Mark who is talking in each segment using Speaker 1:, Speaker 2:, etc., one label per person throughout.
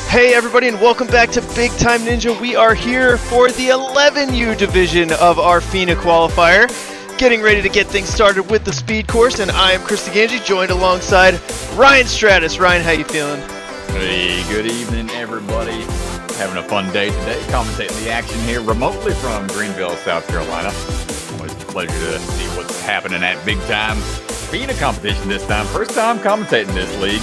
Speaker 1: Hey everybody, and welcome back to Big Time Ninja. We are here for the 11U division of our FINA Qualifier, getting ready to get things started with the speed course, and I am Chris Ganji, joined alongside Ryan Stratus. Ryan, how you feeling?
Speaker 2: Hey, good evening everybody. Having a fun day today, commentating the action here remotely from Greenville, South Carolina. Always a pleasure to see what's happening at Big Time FINA competition this time. First time commentating this league.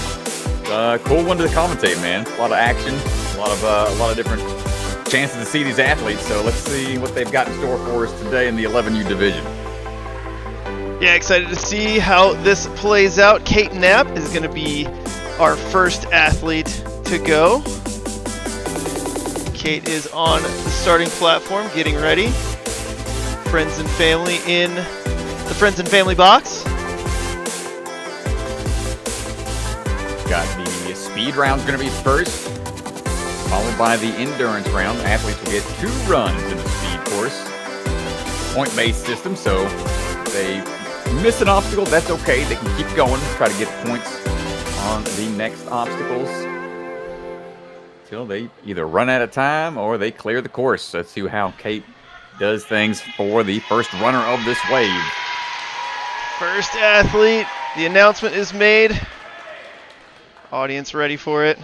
Speaker 2: Cool one to commentate, man. A lot of action, a lot of different chances to see these athletes. So let's see what they've got in store for us today in the 11U division.
Speaker 1: Yeah, excited to see how this plays out. Kate Knapp is going to be our first athlete to go. Kate is on the starting platform, getting ready. Friends and family in the friends and family box.
Speaker 2: Got the speed round's going to be first, followed by the endurance round. Athletes will get 2 runs in the speed course. Point-based system, so if they miss an obstacle, that's okay. They can keep going, try to get points on the next obstacles until they either run out of time or they clear the course. Let's see how Kate does things for the first runner of this wave.
Speaker 1: First athlete, the announcement is made. Audience ready for it.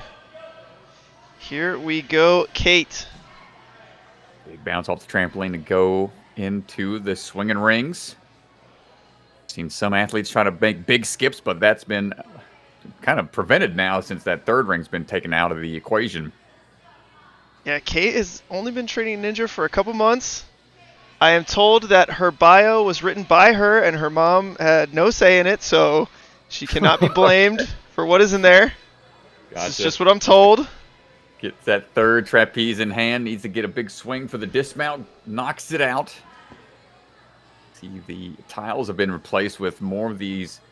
Speaker 1: Here we go, Kate.
Speaker 2: Big bounce off the trampoline to go into the swinging rings. Seen some athletes try to make big skips, but that's been kind of prevented now since that third ring's been taken out of the equation.
Speaker 1: Yeah, Kate has only been training ninja for a couple months. I am told that her bio was written by her and her mom had no say in it, so she cannot be blamed for what is in there.
Speaker 2: Gotcha.
Speaker 1: This is just what I'm told.
Speaker 2: Gets that third trapeze in hand, needs to get a big swing for the dismount, knocks it out. See, the tiles have been replaced with more of these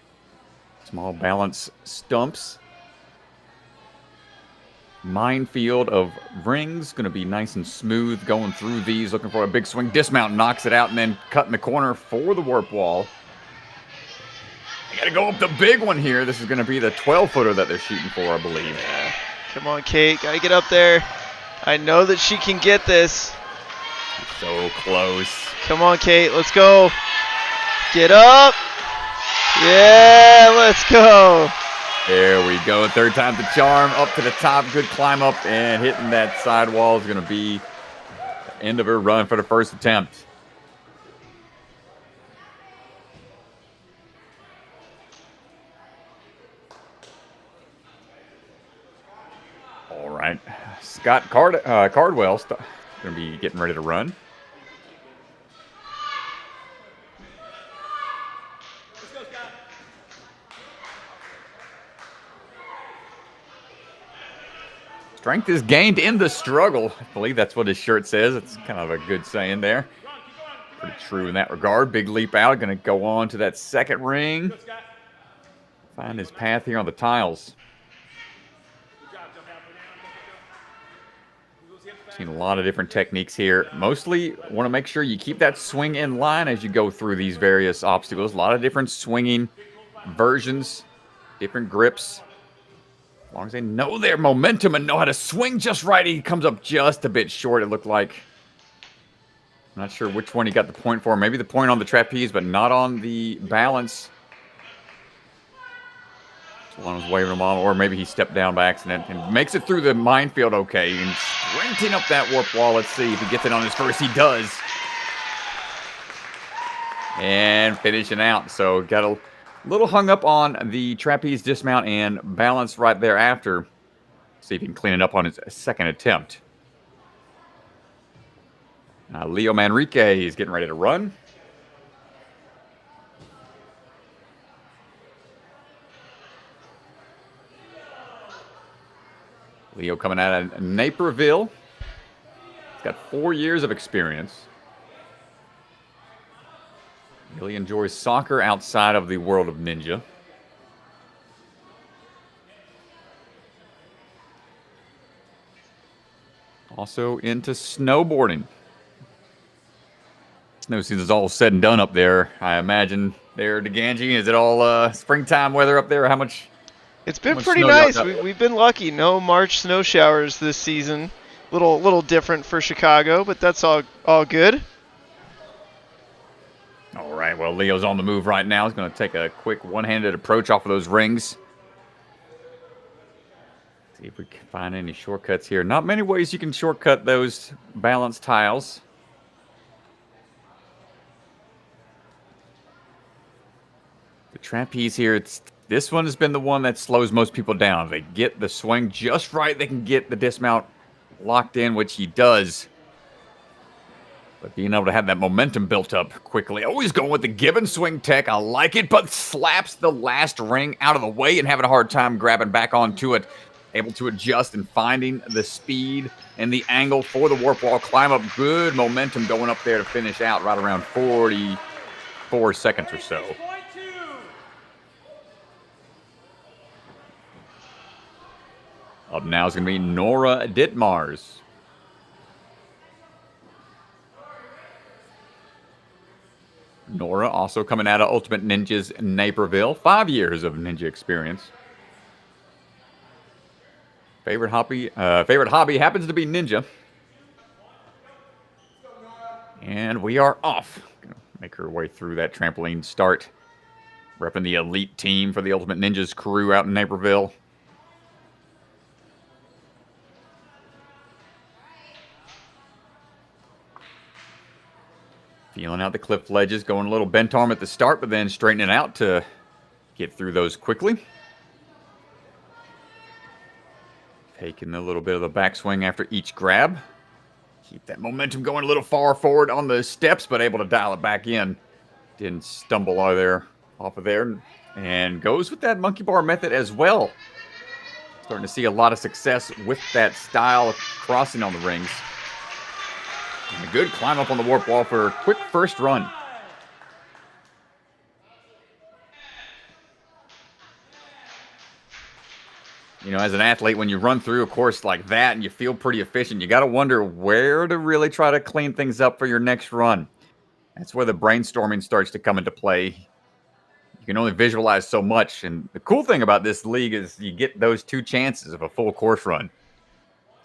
Speaker 2: small balance stumps. Minefield of rings, going to be nice and smooth going through these, looking for a big swing. Dismount knocks it out and then cut in the corner for the warp wall. I got to go up the big one here. This is going to be the 12-footer that they're shooting for, I believe.
Speaker 1: Yeah. Come on, Kate. Got to get up there. I know that she can get this.
Speaker 2: So close.
Speaker 1: Come on, Kate. Let's go. Get up. Yeah, let's go.
Speaker 2: There we go. Third time's the charm. Up to the top. Good climb up, and hitting that side wall is going to be the end of her run for the first attempt. All right. Scott Cardwell's going to be getting ready to run. Strength is gained in the struggle. I believe that's what his shirt says. It's kind of a good saying there. Pretty true in that regard. Big leap out. Going to go on to that second ring. Find his path here on the tiles. Seen a lot of different techniques here. Mostly want to make sure you keep that swing in line as you go through these various obstacles. A lot of different swinging versions, different grips. As long as they know their momentum and know how to swing just right, he comes up just a bit short, it looked like. I'm not sure which one he got the point for. Maybe the point on the trapeze, but not on the balance. One was waving him on, or maybe he stepped down by accident and makes it through the minefield okay. And sprinting up that warp wall. Let's see if he gets it on his first. He does. And finishing out. So got a little hung up on the trapeze dismount and balance right thereafter. See if he can clean it up on his second attempt. Now Leo Manrique is getting ready to run. Leo coming out of Naperville. He's got 4 years of experience. Really enjoys soccer outside of the world of ninja. Also into snowboarding. Snow season's all said and done up there. I imagine there, DeGanji. Is it all springtime weather up there? How much
Speaker 1: It's
Speaker 2: How
Speaker 1: been
Speaker 2: much
Speaker 1: pretty
Speaker 2: snow y'all
Speaker 1: nice.
Speaker 2: got?
Speaker 1: We've been lucky. No March snow showers this season. Little different for Chicago, but that's all good.
Speaker 2: All right, well, Leo's on the move right now. He's going to take a quick one-handed approach off of those rings. See if we can find any shortcuts here. Not many ways you can shortcut those balance tiles. The trapeze here, this one has been the one that slows most people down. They get the swing just right. They can get the dismount locked in, which he does. But being able to have that momentum built up quickly. Always going with the given swing tech. I like it, but slaps the last ring out of the way and having a hard time grabbing back onto it. Able to adjust and finding the speed and the angle for the warp wall climb up. Good momentum going up there to finish out right around 44 seconds or so. Up now is going to be Nora Ditmars. Nora also coming out of Ultimate Ninjas Naperville. 5 years of ninja experience. Favorite hobby happens to be ninja. And we are off. Gonna make her way through that trampoline start. Repping the elite team for the Ultimate Ninjas crew out in Naperville. Feeling out the cliff ledges, going a little bent arm at the start, but then straightening out to get through those quickly. Taking a little bit of the backswing after each grab. Keep that momentum going a little far forward on the steps, but able to dial it back in. Didn't stumble off of there. And goes with that monkey bar method as well. Starting to see a lot of success with that style of crossing on the rings. And a good climb up on the warp wall for a quick first run. You know, as an athlete, when you run through a course like that and you feel pretty efficient, you got to wonder where to really try to clean things up for your next run. That's where the brainstorming starts to come into play. You can only visualize so much. And the cool thing about this league is you get those 2 chances of a full course run.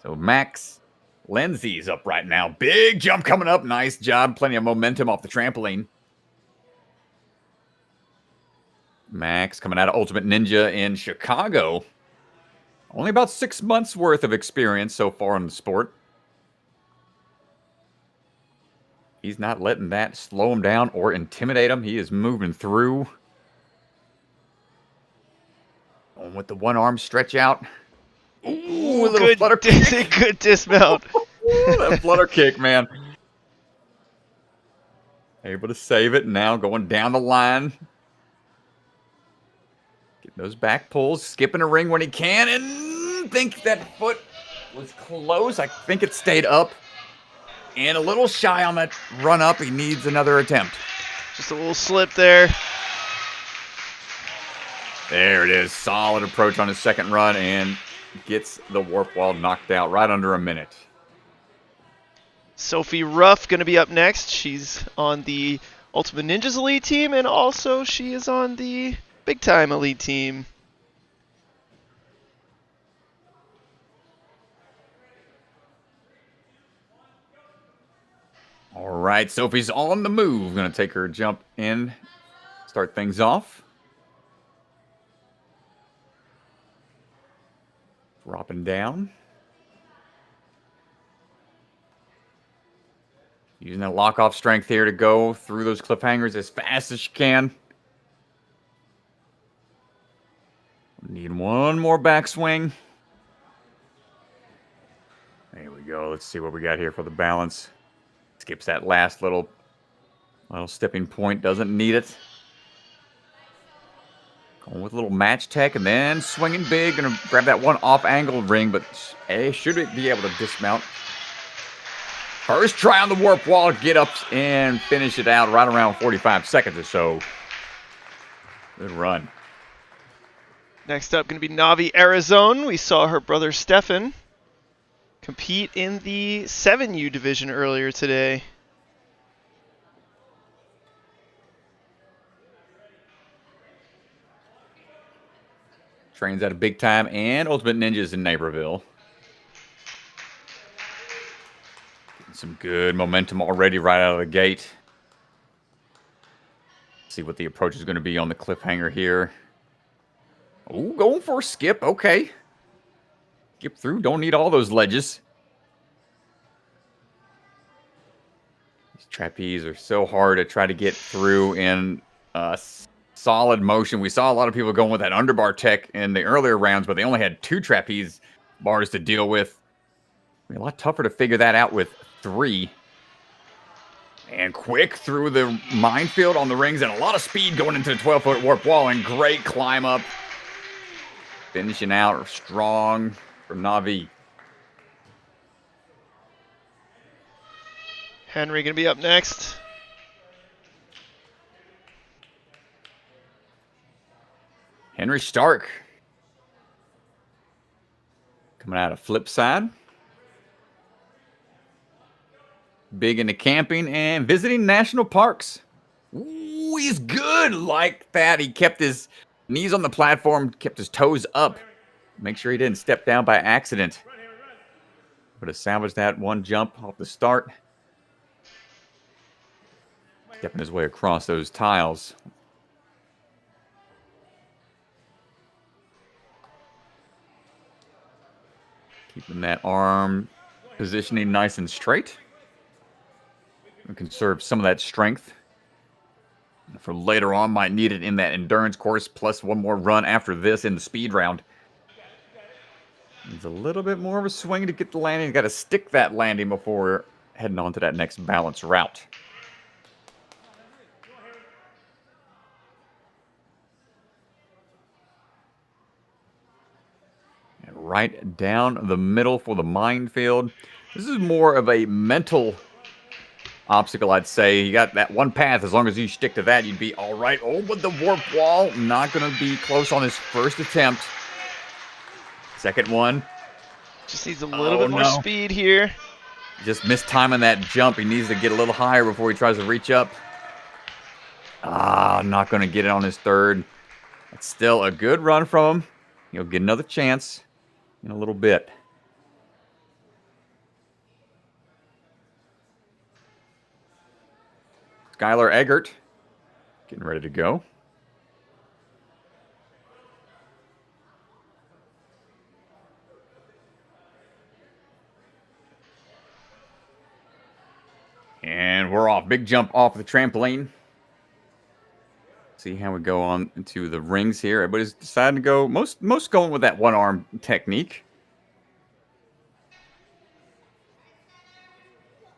Speaker 2: So Max Lindsay's up right now. Big jump coming up. Nice job. Plenty of momentum off the trampoline. Max coming out of Ultimate Ninja in Chicago. Only about 6 months worth of experience so far in the sport. He's not letting that slow him down or intimidate him. He is moving through. Going with the one arm stretch out. Ooh, a little flutter kick.
Speaker 1: Good dismount.
Speaker 2: That flutter kick, man. Able to save it. Now going down the line. Getting those back pulls. Skipping a ring when he can. And think that foot was close. I think it stayed up. And a little shy on that run up. He needs another attempt.
Speaker 1: Just a little slip there.
Speaker 2: There it is. Solid approach on his second run. And gets the warp wall knocked out right under a minute.
Speaker 1: Sophie Ruff going to be up next. She's on the Ultimate Ninjas Elite team, and also she is on the Big Time Elite team.
Speaker 2: All right, Sophie's on the move. Going to take her jump in, start things off. Dropping down. Using that lock-off strength here to go through those cliffhangers as fast as she can. Need one more backswing. There we go. Let's see what we got here for the balance. Skips that last little stepping point. Doesn't need it. Going with a little match tech and then swinging big. Gonna grab that one off-angle ring, but should be able to dismount. First try on the warp wall, get up and finish it out right around 45 seconds or so. Good run.
Speaker 1: Next up, going to be Navi Arizona. We saw her brother Stefan compete in the 7U division earlier today.
Speaker 2: Trains out of Big Time and Ultimate Ninjas in Naperville. Getting some good momentum already right out of the gate. See what the approach is going to be on the cliffhanger here. Oh, going for a skip. Okay. Skip through. Don't need all those ledges. These trapeze are so hard to try to get through in solid motion. We saw a lot of people going with that underbar tech in the earlier rounds, but they only had 2 trapeze bars to deal with. A lot tougher to figure that out with 3. And quick through the minefield on the rings, and a lot of speed going into the 12-foot warp wall, and great climb up. Finishing out strong from Navi.
Speaker 1: Henry going to be up next.
Speaker 2: Henry Stark. Coming out of flip side. Big into camping and visiting national parks. Ooh, he's good like that. He kept his knees on the platform, kept his toes up. Make sure he didn't step down by accident. But to salvage that one jump off the start. Stepping his way across those tiles. Keeping that arm positioning nice and straight. And conserve some of that strength. For later on, might need it in that endurance course, plus one more run after this in the speed round. Needs a little bit more of a swing to get the landing. Got to stick that landing before heading on to that next balance route. And right down the middle for the minefield. This is more of a mental obstacle, I'd say. You got that one path. As long as you stick to that, you'd be all right. Oh, but the warp wall, not going to be close on his first attempt. Second one.
Speaker 1: Just needs a little bit more speed here.
Speaker 2: Just mistiming that jump. He needs to get a little higher before he tries to reach up. Not going to get it on his third. It's still a good run from him. He'll get another chance in a little bit. Skylar Eggert getting ready to go. And we're off. Big jump off the trampoline. See how we go on into the rings here. Everybody's deciding to go, most going with that one arm technique.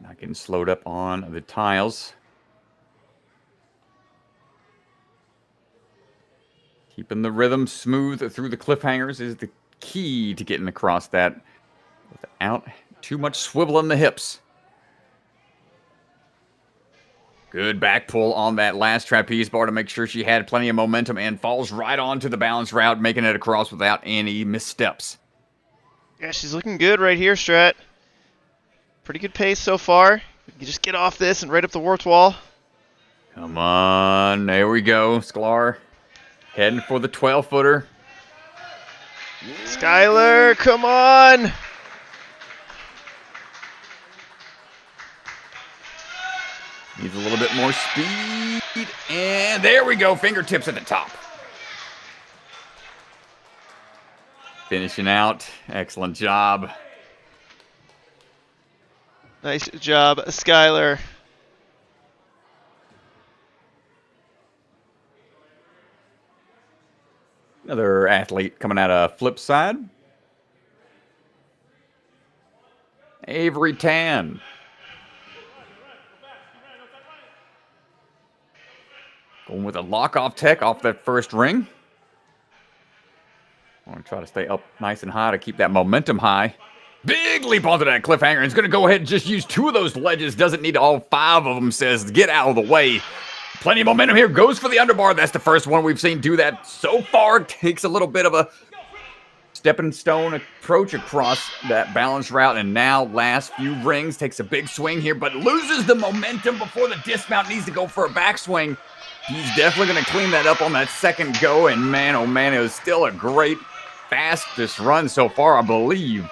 Speaker 2: Not getting slowed up on the tiles. Keeping the rhythm smooth through the cliffhangers is the key to getting across that without too much swivel in the hips. Good back pull on that last trapeze bar to make sure she had plenty of momentum and falls right onto the balance route, making it across without any missteps.
Speaker 1: Yeah, she's looking good right here, Strat. Pretty good pace so far. You just get off this and right up the warped wall.
Speaker 2: Come on. There we go, Sklar. Heading for the 12-footer.
Speaker 1: Skylar, come on!
Speaker 2: Needs a little bit more speed. And there we go. Fingertips at the top. Finishing out. Excellent job.
Speaker 1: Nice job, Skylar.
Speaker 2: Another athlete coming out of flip side. Avery Tan. Going with a lock-off tech off that first ring. I want to try to stay up nice and high to keep that momentum high. Big leap onto that cliffhanger. And it's going to go ahead and just use 2 of those ledges. Doesn't need all 5 of them. Says, get out of the way. Plenty of momentum here. Goes for the underbar. That's the first one we've seen do that so far. Takes a little bit of a stepping stone approach across that balance route. And now last few rings. Takes a big swing here, but loses the momentum before the dismount. Needs to go for a backswing. He's definitely going to clean that up on that second go, and man, oh man, it was still a great, fastest run so far, I believe.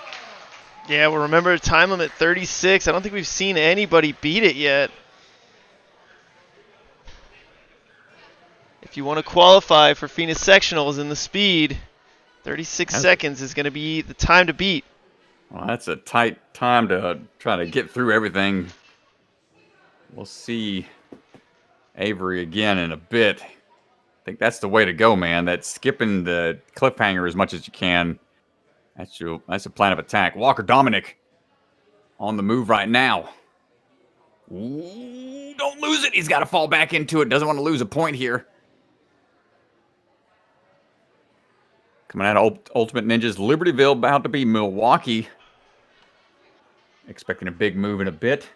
Speaker 1: Yeah, well, remember, time limit 36. I don't think we've seen anybody beat it yet. If you want to qualify for FINA Sectionals in the speed, 36 seconds is going to be the time to beat.
Speaker 2: Well, that's a tight time to try to get through everything. We'll see Avery again in a bit. I think that's the way to go, man. That's skipping the cliffhanger as much as you can. That's a plan of attack. Walker Dominic on the move right now. Ooh, don't lose it. He's got to fall back into it. Doesn't want to lose a point here. Coming out of Ultimate Ninjas, Libertyville about to be Milwaukee. Expecting a big move in a bit.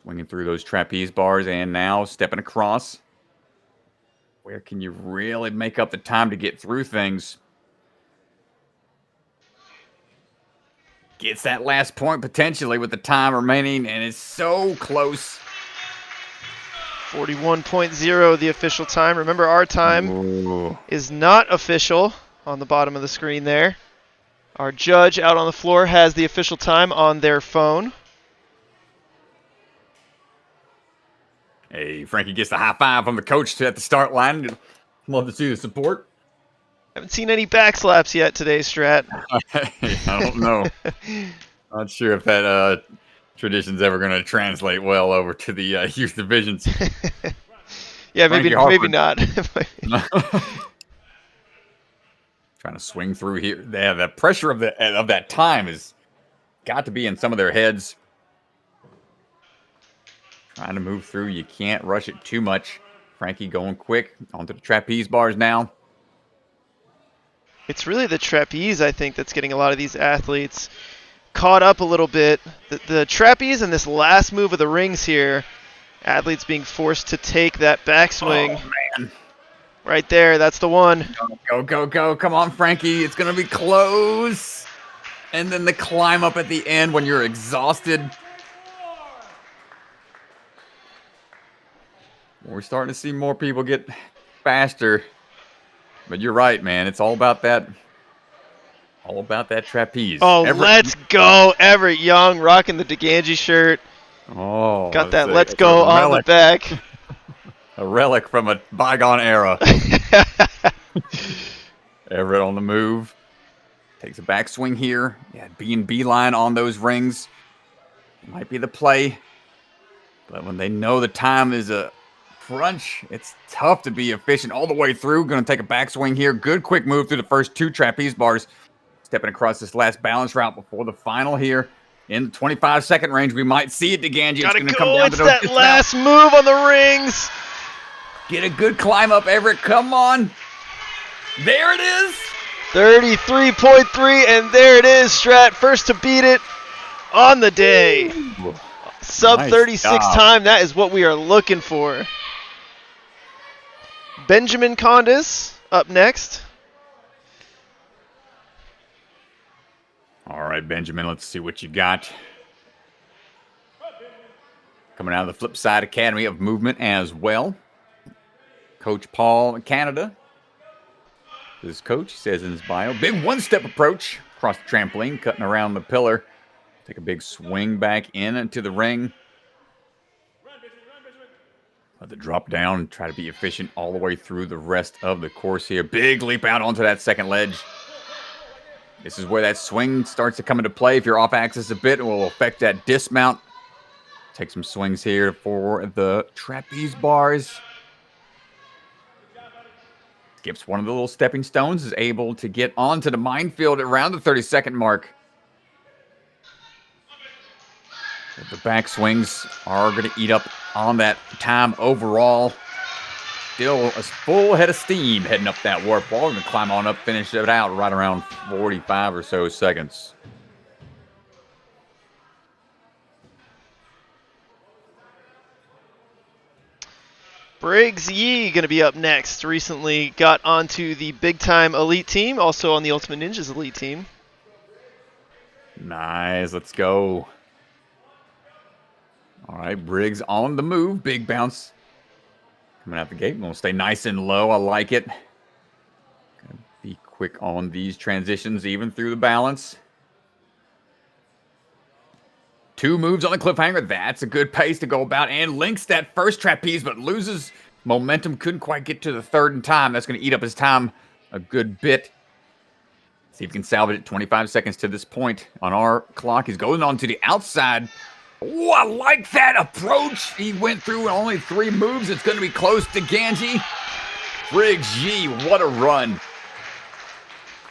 Speaker 2: Swinging through those trapeze bars and now stepping across. Where can you really make up the time to get through things? Gets that last point potentially with the time remaining, and it's so close.
Speaker 1: 41.0 the official time. Remember, our time is not official on the bottom of the screen there. Our judge out on the floor has the official time on their phone.
Speaker 2: Hey, Frankie gets the high five from the coach at the start line. Love to see the support.
Speaker 1: Haven't seen any backslaps yet today, Strat.
Speaker 2: I don't know. Not sure if that tradition's ever going to translate well over to the youth divisions.
Speaker 1: Yeah, maybe not.
Speaker 2: Trying to swing through here. Yeah, the pressure of that time has got to be in some of their heads. Trying to move through. You can't rush it too much. Frankie going quick onto the trapeze bars now.
Speaker 1: It's really the trapeze, I think, that's getting a lot of these athletes caught up a little bit. The trapeze and this last move of the rings here, athletes being forced to take that backswing.
Speaker 2: Oh, man.
Speaker 1: Right there, that's the one.
Speaker 2: Go, go, go. Come on, Frankie. It's going to be close. And then the climb up at the end when you're exhausted. We're starting to see more people get faster. But you're right, man. It's all about that trapeze.
Speaker 1: Oh, let's go. Everett Young rocking the DeGangi shirt.
Speaker 2: Oh.
Speaker 1: Got that let's go on the back.
Speaker 2: A relic from a bygone era. Everett on the move. Takes a backswing here. Yeah, B&B line on those rings. Might be the play. But when they know the time is a crunch, it's tough to be efficient all the way through. Going to take a backswing here. Good quick move through the first two trapeze bars. Stepping across this last balance route before the final here. In the 25-second range, we might see it, DeGangi.
Speaker 1: Gotta
Speaker 2: it's going to
Speaker 1: go.
Speaker 2: come down
Speaker 1: It's
Speaker 2: to
Speaker 1: that last move on the rings.
Speaker 2: Get a good climb up, Everett. Come on. There it is.
Speaker 1: 33.3, and there it is, Strat. First to beat it on the day.
Speaker 2: Ooh.
Speaker 1: Sub
Speaker 2: Nice
Speaker 1: 36
Speaker 2: job.
Speaker 1: time. That is what we are looking for. Benjamin Condis up next.
Speaker 2: All right, Benjamin, let's see what you got. Coming out of the Flip Side Academy of Movement as well. Coach Paul, Canada. His coach, he says in his bio, big one-step approach across the trampoline, cutting around the pillar. Take a big swing back into the ring. Let the drop down and try to be efficient all the way through the rest of the course here. Big leap out onto that second ledge. This is where that swing starts to come into play. If you're off axis a bit, it will affect that dismount. Take some swings here for the trapeze bars. Skips one of the little stepping stones, is able to get onto the minefield around the 30-second mark. But the back swings are going to eat up on that time overall. Still a full head of steam heading up that warp wall. We're going to climb on up, finish it out right around 45 or so seconds.
Speaker 1: Briggs Yee going to be up next. Recently got onto the big-time elite team, also on the Ultimate Ninjas elite team.
Speaker 2: Nice, let's go. All right, Briggs on the move. Big bounce coming out the gate. We'll stay nice and low. I like it. Gotta be quick on these transitions, even through the balance. 2 moves on the cliffhanger. That's a good pace to go about. And links that first trapeze, but loses momentum. Couldn't quite get to the third in time. That's going to eat up his time a good bit. See if he can salvage it. 25 seconds to this point on our clock. He's going on to the outside. Oh, I like that approach. He went through only 3 moves. It's going to be close to Ganji. Briggs, gee, what a run.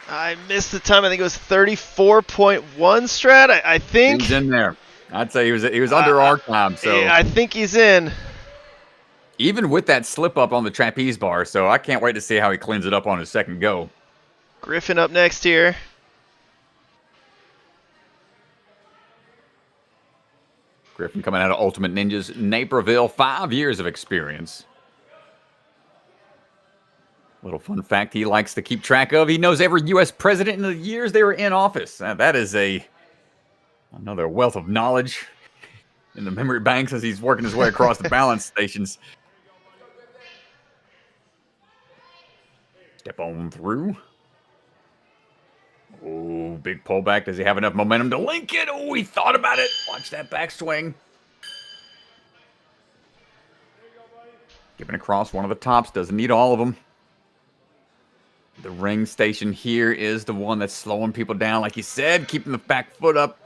Speaker 1: I missed the time. I think it was 34.1 strat. I think
Speaker 2: he's in there. I'd say he was under our time. So
Speaker 1: yeah, I think he's in.
Speaker 2: Even with that slip up on the trapeze bar, so I can't wait to see how he cleans it up on his second go.
Speaker 1: Griffin up next here.
Speaker 2: Griffin coming out of Ultimate Ninjas, Naperville, 5 years of experience. Little fun fact he likes to keep track of. He knows every U.S. president in the years they were in office. That is another wealth of knowledge in the memory banks as he's working his way across the balance stations. Step on through. Oh, big pullback. Does he have enough momentum to link it? Oh, he thought about it. Watch that backswing. Giving across one of the tops. Doesn't need all of them. The ring station here is the one that's slowing people down, like you said, keeping the back foot up.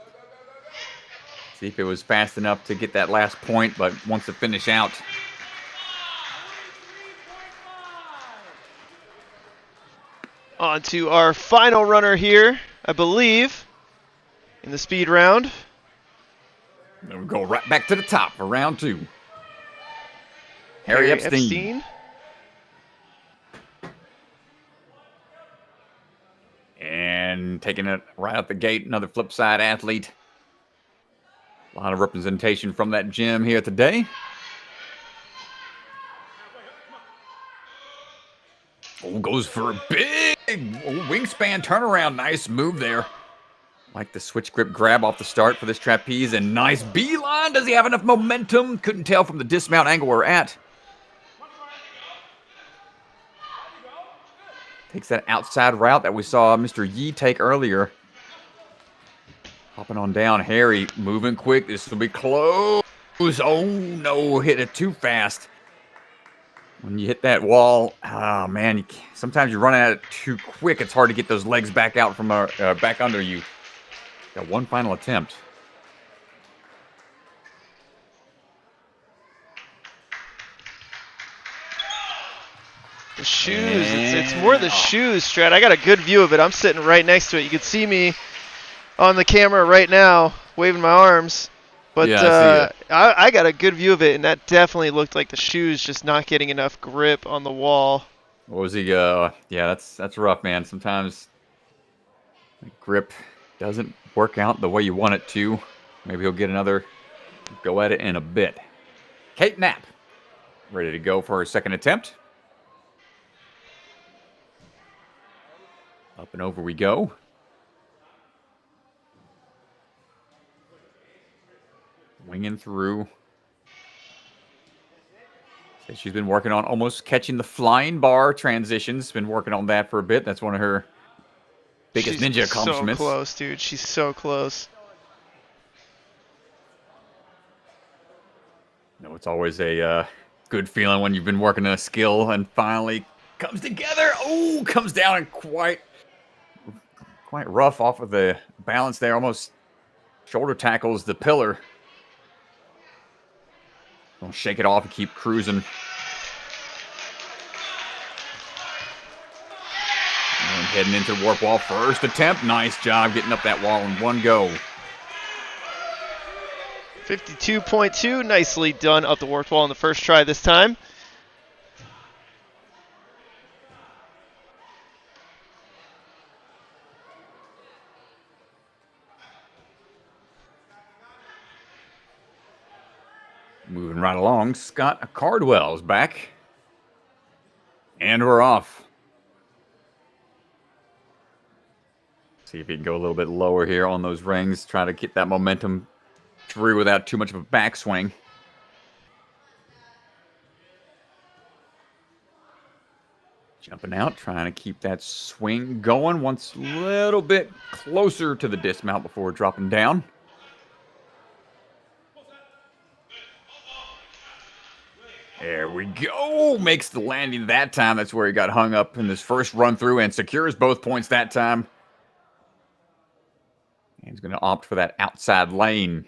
Speaker 2: See if it was fast enough to get that last point, but wants to finish out.
Speaker 1: On to our final runner here, I believe, in the speed round.
Speaker 2: Then we go right back to the top for round 2. Harry Epstein. And taking it right out the gate, another flip side athlete. A lot of representation from that gym here today. Oh, goes for a big wingspan turnaround. Nice move there. Like the switch grip grab off the start for this trapeze. And nice beeline. Does he have enough momentum? Couldn't tell from the dismount angle we're at. Takes that outside route that we saw Mr. Yi take earlier. Hopping on down. Harry moving quick. This will be close. Oh, no. Hit it too fast. When you hit that wall, oh, man, sometimes you run at it too quick. It's hard to get those legs back out from back under you. Got one final attempt.
Speaker 1: The shoes, it's more the shoes, Strat. I got a good view of it. I'm sitting right next to it. You can see me on the camera right now, waving my arms. But
Speaker 2: yeah,
Speaker 1: I got a good view of it, and that definitely looked like the shoes just not getting enough grip on the wall.
Speaker 2: What was he? Yeah, that's rough, man. Sometimes the grip doesn't work out the way you want it to. Maybe he'll get another go at it in a bit. Kate Knapp, ready to go for her second attempt. Up and over we go. Winging through. She's been working on almost catching the flying bar transitions. Been working on that for a bit. That's one of her biggest ninja accomplishments.
Speaker 1: So close, dude. She's so close.
Speaker 2: No, it's always a good feeling when you've been working a skill and finally comes together. Oh, comes down and quite rough off of the balance there. Almost shoulder tackles the pillar. Don't shake it off and keep cruising. And heading into the warp wall. First attempt. Nice job getting up that wall in one go.
Speaker 1: 52.2. Nicely done up the warp wall in the first try this time.
Speaker 2: Moving right along, Scott Cardwell's back. And we're off. See if he can go a little bit lower here on those rings. Try to get that momentum through without too much of a backswing. Jumping out, trying to keep that swing going. Once a little bit closer to the dismount before dropping down. There we go. Makes the landing that time. That's where he got hung up in this first run through and secures both points that time. And he's going to opt for that outside lane.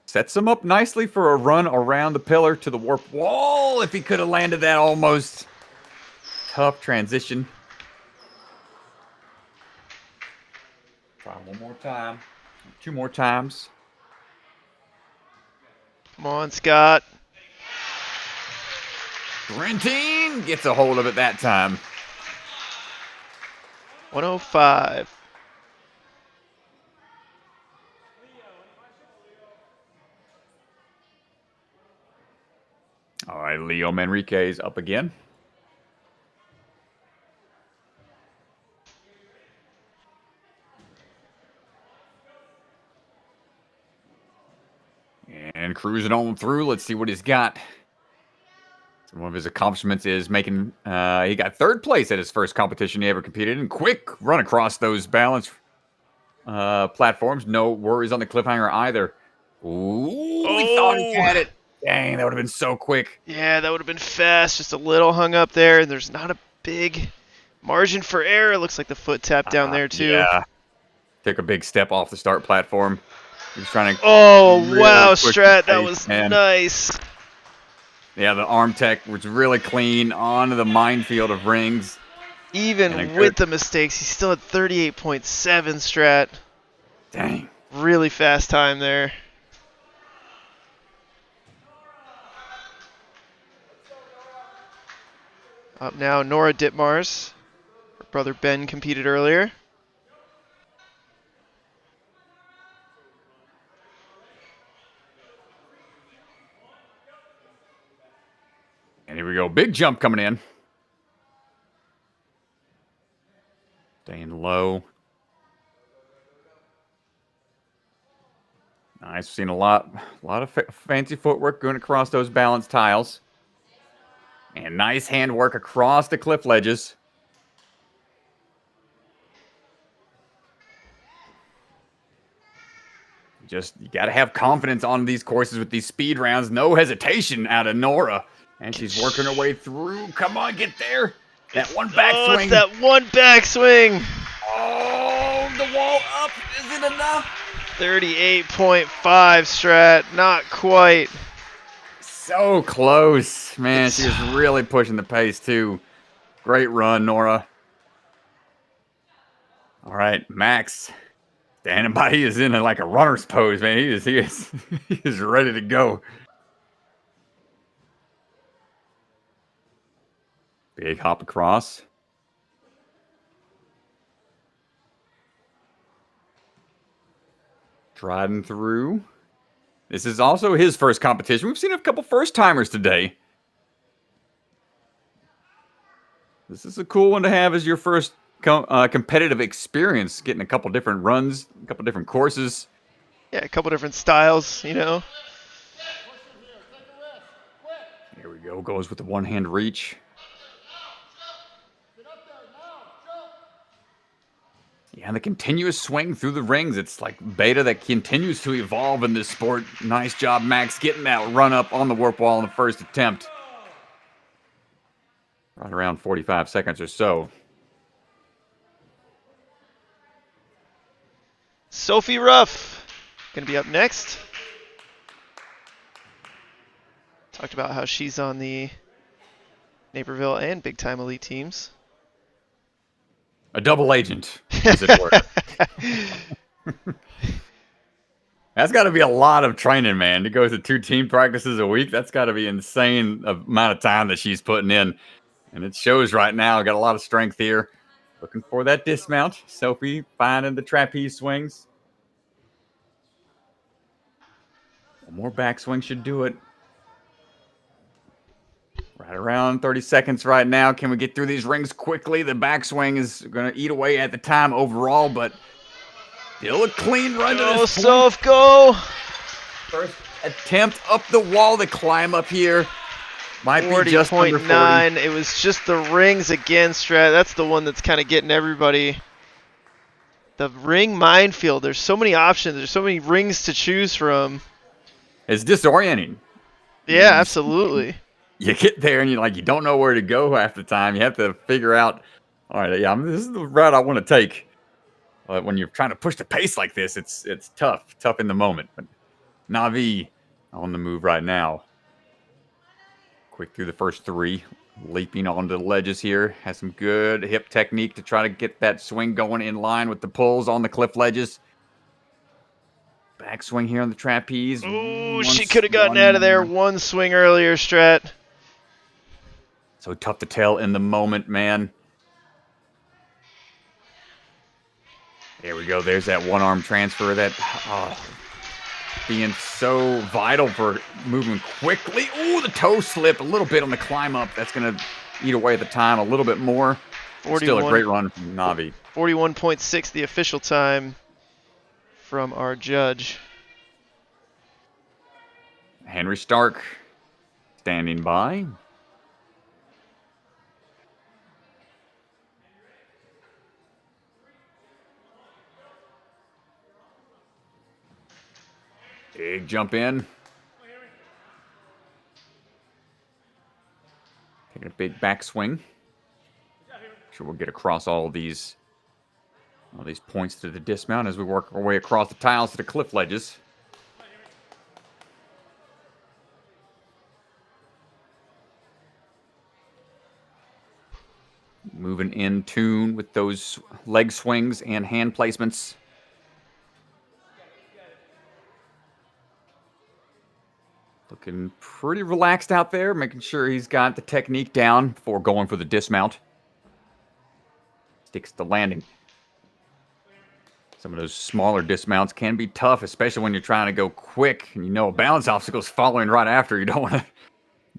Speaker 2: Sets him up nicely for a run around the pillar to the warp wall. If he could have landed that almost. Tough transition. Try one more time. 2 more times.
Speaker 1: Come on, Scott.
Speaker 2: Renting gets a hold of it that time.
Speaker 1: 105.
Speaker 2: All right, Leo Manriquez up again. And cruising on through. Let's see what he's got. So one of his accomplishments is making, he got 3rd place at his first competition he ever competed in. Quick run across those balance platforms. No worries on the cliffhanger either. Ooh, he thought he had it. Dang, that would have been so quick.
Speaker 1: Yeah, that would have been fast. Just a little hung up there, and there's not a big margin for error. It looks like the foot tap down there, too.
Speaker 2: Yeah. Took a big step off the start platform. He was trying to.
Speaker 1: Oh,
Speaker 2: really
Speaker 1: wow,
Speaker 2: push
Speaker 1: Strat.
Speaker 2: the
Speaker 1: That
Speaker 2: pace,
Speaker 1: was
Speaker 2: man.
Speaker 1: nice.
Speaker 2: Yeah, the arm tech was really clean onto the minefield of rings.
Speaker 1: Even with the mistakes, he's still at 38.7, Strat.
Speaker 2: Dang.
Speaker 1: Really fast time there. Up now, Nora Ditmars. Her brother Ben competed earlier.
Speaker 2: And here we go. Big jump coming in. Staying low. Nice. Seen a lot of fancy footwork going across those balance tiles. And nice handwork across the cliff ledges. You got to have confidence on these courses with these speed rounds. No hesitation out of Nora. And she's working her way through. Come on, get there. That one backswing.
Speaker 1: Oh, it's that one backswing.
Speaker 2: Oh, the wall up. Is it enough?
Speaker 1: 38.5, Strat. Not quite.
Speaker 2: So close. Man, she was really pushing the pace, too. Great run, Nora. All right, Max. Standing by. He is in like a runner's pose, man. He is ready to go. Big hop across. Striding through. This is also his first competition. We've seen a couple first-timers today. This is a cool one to have as your first competitive experience, getting a couple different runs, a couple different courses.
Speaker 1: Yeah, a couple different styles, you know.
Speaker 2: Here we go. Goes with the one-hand reach. Yeah, and the continuous swing through the rings. It's like beta that continues to evolve in this sport. Nice job, Max, getting that run up on the warp wall in the first attempt. Right around 45 seconds or so.
Speaker 1: Sophie Ruff, going to be up next. Talked about how she's on the Naperville and Big Time Elite teams.
Speaker 2: A double agent, as it were. That's got to be a lot of training, man. To go to 2 team practices a week, that's got to be insane amount of time that she's putting in. And it shows right now. Got a lot of strength here. Looking for that dismount. Sophie finding the trapeze swings. One more backswing should do it. Right around 30 seconds right now. Can we get through these rings quickly? The backswing is going to eat away at the time overall, but Still a clean run to
Speaker 1: Go,
Speaker 2: this point.
Speaker 1: Soph, go!
Speaker 2: First attempt up the wall to climb up here. Might be just under 40.
Speaker 1: 40.9. It was just the rings again, Strat. That's the one that's kind of getting everybody. The ring minefield. There's so many options. There's so many rings to choose from.
Speaker 2: It's disorienting.
Speaker 1: Yeah, absolutely.
Speaker 2: You get there and you don't know where to go half the time. You have to figure out, all right, yeah, this is the route I want to take. But when you're trying to push the pace like this, it's tough in the moment. But Navi on the move right now. Quick through the first three, leaping onto the ledges here. Has some good hip technique to try to get that swing going in line with the pulls on the cliff ledges. Backswing here on the trapeze.
Speaker 1: Ooh, she could have gotten out of there one swing earlier, Strat.
Speaker 2: So tough to tell in the moment, man. There we go. There's that one-arm transfer that being so vital for moving quickly. Ooh, the toe slip a little bit on the climb up. That's going to eat away at the time a little bit more. Still a great run from Navi.
Speaker 1: 41.6 the official time from our judge.
Speaker 2: Henry Stark standing by. Big jump in. Taking a big backswing. Sure, we'll get across all these points to the dismount as we work our way across the tiles to the cliff ledges. Moving in tune with those leg swings and hand placements. Looking pretty relaxed out there, making sure he's got the technique down before going for the dismount. Sticks the landing. Some of those smaller dismounts can be tough, especially when you're trying to go quick and you know a balance obstacle's following right after. You don't want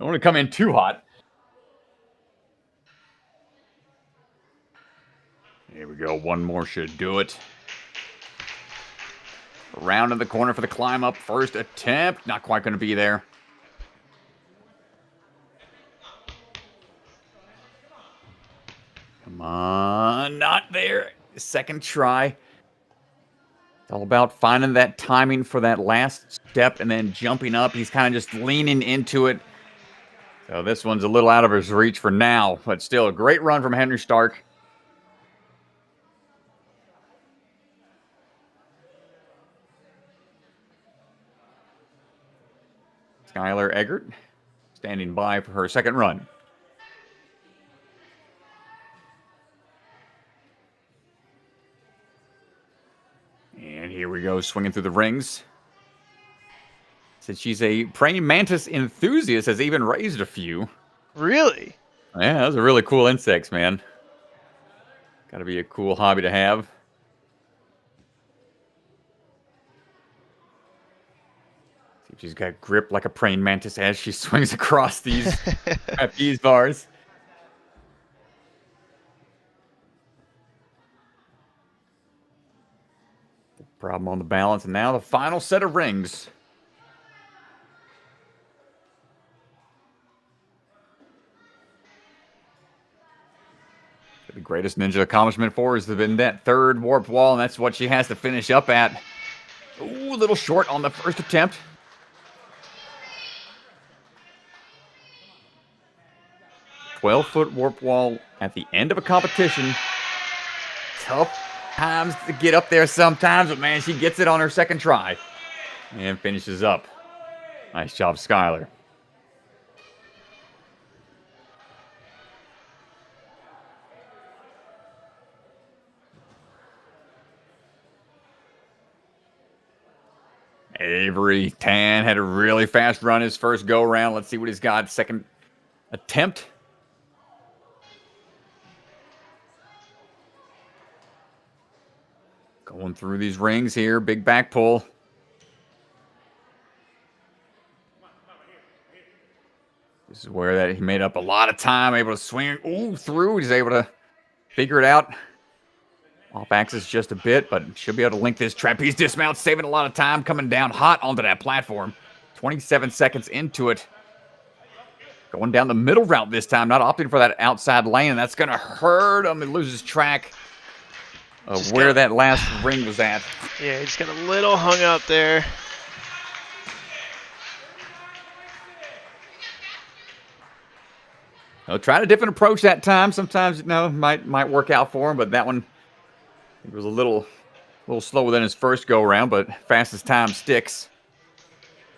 Speaker 2: to come in too hot. Here we go. One more should do it. Around in the corner for the climb up. First attempt. Not quite going to be there. Come on. Not there. Second try. It's all about finding that timing for that last step and then jumping up. He's kind of just leaning into it. So this one's a little out of his reach for now, but still a great run from Henry Stark. Skylar Eggert standing by for her second run. And here we go, swinging through the rings. Since she's a praying mantis enthusiast, has even raised a few.
Speaker 1: Really?
Speaker 2: Yeah, those are really cool insects, man. Got to be a cool hobby to have. See if she's got grip like a praying mantis as she swings across these trapeze bars. The problem on the balance, and now the final set of rings. The greatest ninja accomplishment for her has been that third warped wall, and that's what she has to finish up at. Ooh, a little short on the first attempt. "12-foot warp wall at the end of a competition. Tough times to get up there sometimes, but man, she gets it on her second try and finishes up. Nice job, Skylar. Avery Tan had a really fast run his first go-around. Let's see what he's got. Second attempt. Going through these rings here. Big back pull. This is where he made up a lot of time. Able to swing through. He's able to figure it out. Off axis just a bit, but should be able to link this trapeze dismount, saving a lot of time, coming down hot onto that platform. 27 seconds into it. Going down the middle route this time, not opting for that outside lane, and that's going to hurt him. He loses track of where that last ring was at.
Speaker 1: Yeah, he just got a little hung up there.
Speaker 2: He'll try a different approach that time. Sometimes, might work out for him, but that one it was a little slower than his first go-around, but fastest time sticks.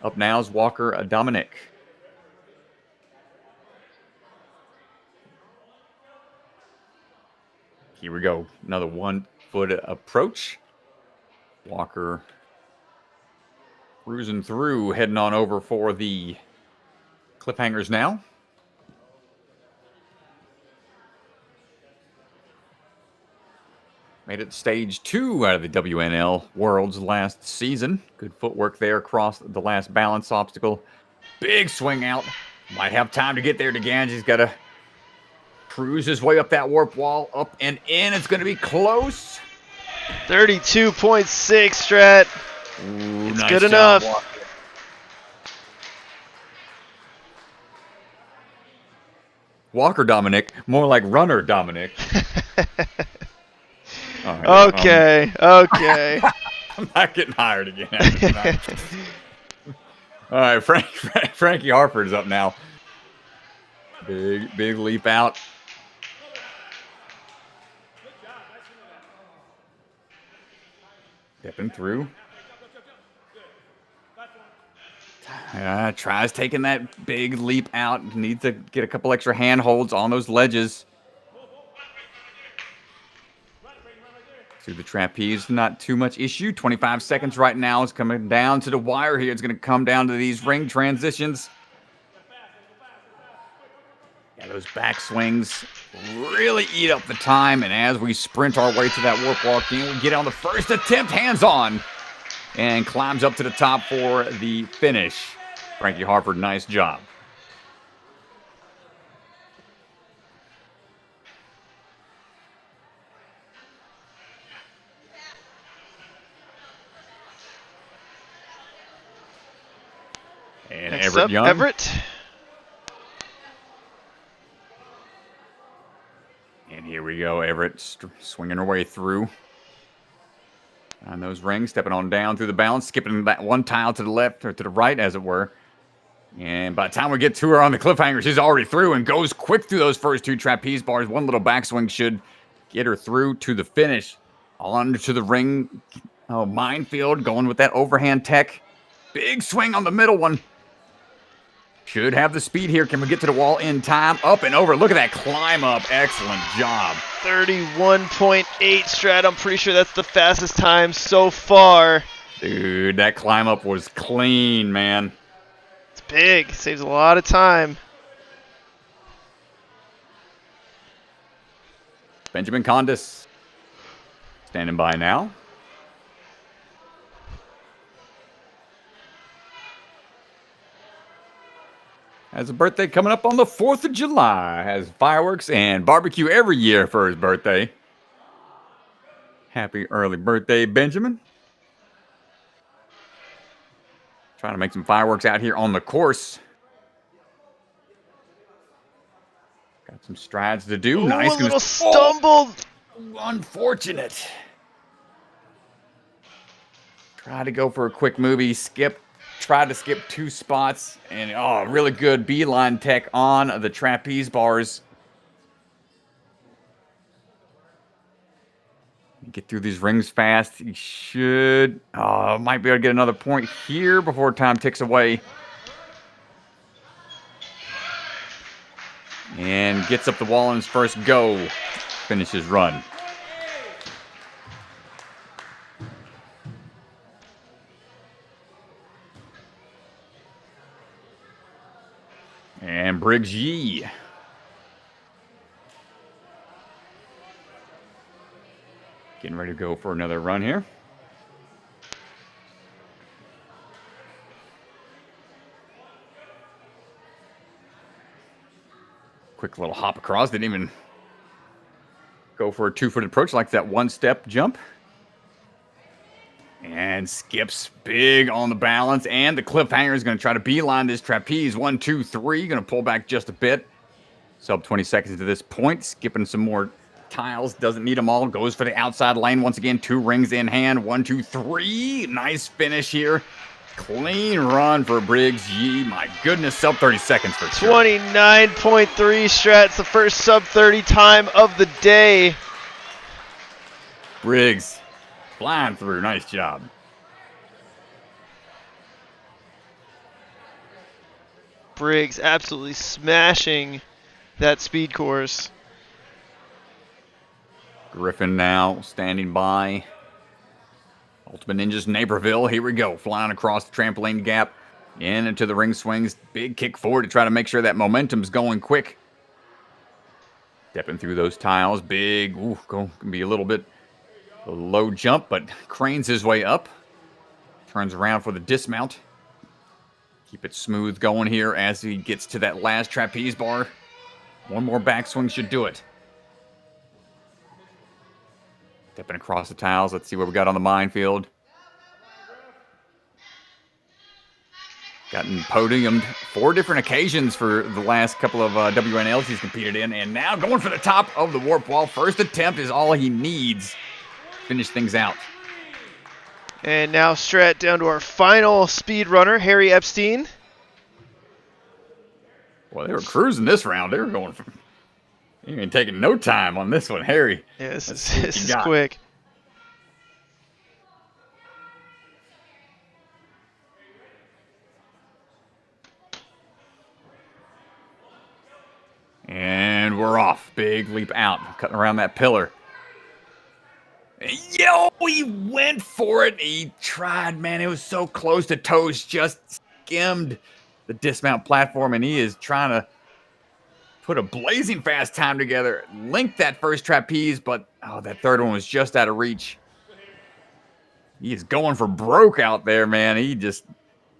Speaker 2: Up now is Walker Dominic. Here we go. Another 1 foot approach. Walker cruising through, heading on over for the cliffhangers now. Made it stage 2 out of the WNL Worlds last season. Good footwork there across the last balance obstacle. Big swing out. Might have time to get there to Ganji's got to cruise his way up that warp wall. Up and in. It's going to be close.
Speaker 1: 32.6, Strat.
Speaker 2: Ooh,
Speaker 1: it's
Speaker 2: nice
Speaker 1: good
Speaker 2: job,
Speaker 1: enough.
Speaker 2: Walker. Walker Dominic, more like runner Dominic. Right,
Speaker 1: okay.
Speaker 2: I'm not getting hired again. All right, Frankie Harford's up now. Big leap out. Stepping through. Tries taking that big leap out. Needs to get a couple extra handholds on those ledges. Through the trapeze, not too much issue. 25 seconds right now. It's coming down to the wire here. It's going to come down to these ring transitions. Yeah, those back swings really eat up the time. And as we sprint our way to that warp wall, we get on the first attempt, hands on, and climbs up to the top for the finish. Frankie Harford, nice job. And
Speaker 1: Next
Speaker 2: Everett
Speaker 1: up,
Speaker 2: Young.
Speaker 1: Everett.
Speaker 2: And here we go, Everett swinging her way through. On those rings, stepping on down through the balance, skipping that one tile to the left, or to the right, as it were. And by the time we get to her on the cliffhanger, she's already through and goes quick through those first 2 trapeze bars. One little backswing should get her through to the finish. On to the ring. Oh, minefield, going with that overhand tech. Big swing on the middle one. Should have the speed here. Can we get to the wall in time? Up and over. Look at that climb up. Excellent job.
Speaker 1: 31.8, Strat. I'm pretty sure that's the fastest time so far.
Speaker 2: Dude, that climb up was clean, man.
Speaker 1: It's big. Saves a lot of time.
Speaker 2: Benjamin Condis standing by now. Has a birthday coming up on the 4th of July. Has fireworks and barbecue every year for his birthday. Happy early birthday, Benjamin. Trying to make some fireworks out here on the course. Got some strides to do.
Speaker 1: Ooh,
Speaker 2: Nice.
Speaker 1: a little stumbled.
Speaker 2: Unfortunate. Tried to go for a quick movie. Tried to skip 2 spots, and really good beeline tech on the trapeze bars. Get through these rings fast. He should, might be able to get another point here before time ticks away. And gets up the wall in his first go. Finishes run. And Briggs Yee. Getting ready to go for another run here. Quick little hop across. Didn't even go for a 2-foot approach, like that one-step jump. And skips big on the balance. And the cliffhanger is going to try to beeline this trapeze. 1, 2, 3. Going to pull back just a bit. Sub 20 seconds to this point. Skipping some more tiles. Doesn't need them all. Goes for the outside lane once again. 2 rings in hand. 1, 2, 3. Nice finish here. Clean run for Briggs Yee. My goodness, sub 30 seconds for sure.
Speaker 1: 29.3 strats, the first sub 30 time of the day.
Speaker 2: Briggs flying through. Nice job.
Speaker 1: Briggs absolutely smashing that speed course.
Speaker 2: Griffin now standing by. Ultimate Ninjas Naperville. Here we go. Flying across the trampoline gap. In into the ring swings. Big kick forward to try to make sure that momentum's going quick. Stepping through those tiles. Big. Ooh, can be a little bit a low jump, but cranes his way up. Turns around for the dismount. Keep it smooth going here as he gets to that last trapeze bar. One more backswing should do it. Stepping across the tiles. Let's see what we got on the minefield. Gotten podiumed 4 different occasions for the last couple of WNLs he's competed in. And now going for the top of the warp wall. First attempt is all he needs. Finish things out.
Speaker 1: And now strat down to our final speed runner, Harry Epstein.
Speaker 2: Well, they were cruising this round. They were going for... You ain't taking no time on this one, Harry.
Speaker 1: Yeah, this is quick.
Speaker 2: And we're off. Big leap out. Cutting around that pillar. Yo, he went for it. He tried, man. It was so close to toes. Just skimmed the dismount platform, and he is trying to put a blazing fast time together. Linked that first trapeze, but that third one was just out of reach. He is going for broke out there, man. He just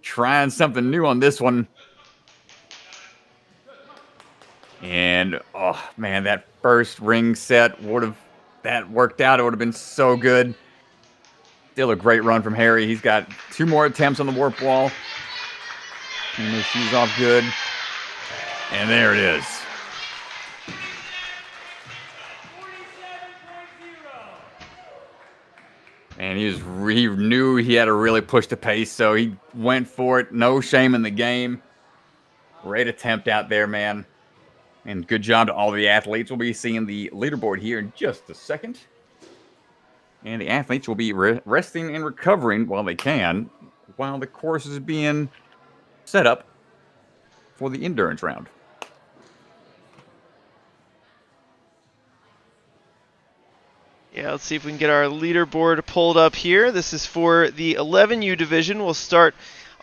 Speaker 2: trying something new on this one. And, oh, man, that first ring set that worked out. It would have been so good. Still a great run from Harry. He's got 2 more attempts on the warp wall. And his shoes off good. And there it is. And he knew he had to really push the pace, so he went for it. No shame in the game. Great attempt out there, man. And good job to all the athletes. We'll be seeing the leaderboard here in just a second. And the athletes will be resting and recovering while they can, while the course is being set up for the endurance round.
Speaker 1: Yeah, let's see if we can get our leaderboard pulled up here. This is for the 11U division. We'll start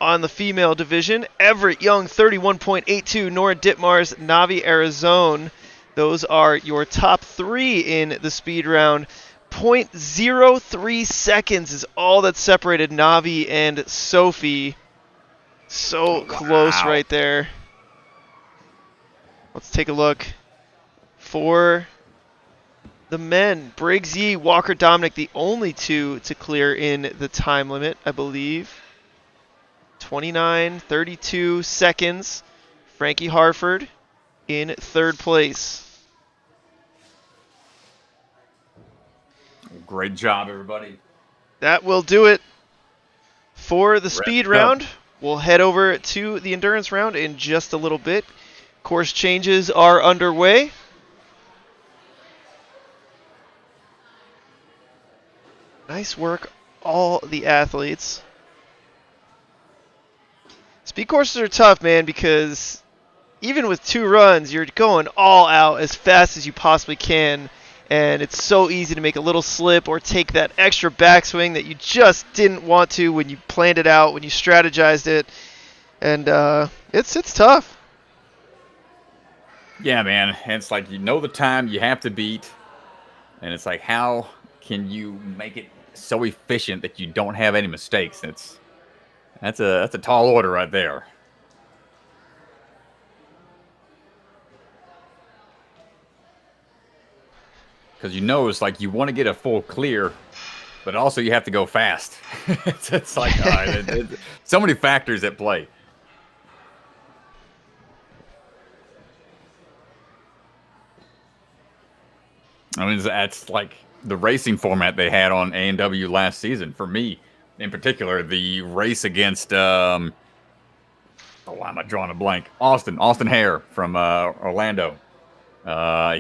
Speaker 1: on the female division. Everett Young, 31.82. Nora Ditmars, Navi Arizona. Those are your top 3 in the speed round. 0.03 seconds is all that separated Navi and Sophie. So close right there. Let's take a look. For the men, Briggs Yee, Walker Dominic, the only 2 to clear in the time limit, I believe. 29.32 seconds. Frankie Harford in 3rd place.
Speaker 2: Great job, everybody.
Speaker 1: That will do it for the speed round. We'll head over to the endurance round in just a little bit. Course changes are underway. Nice work, all the athletes. Speed courses are tough, man, because even with 2 runs, you're going all out as fast as you possibly can. And it's so easy to make a little slip or take that extra backswing that you just didn't want to when you planned it out, when you strategized it. And it's tough.
Speaker 2: Yeah, man. And it's like, you know the time you have to beat. And it's like, how can you make it so efficient that you don't have any mistakes? That's a tall order right there. because it's like you want to get a full clear, but also you have to go fast. It's like so many factors at play. I mean, that's like the racing format they had on A&W last season. For me, in particular, the race against why am I drawing a blank? Austin Hare from Orlando.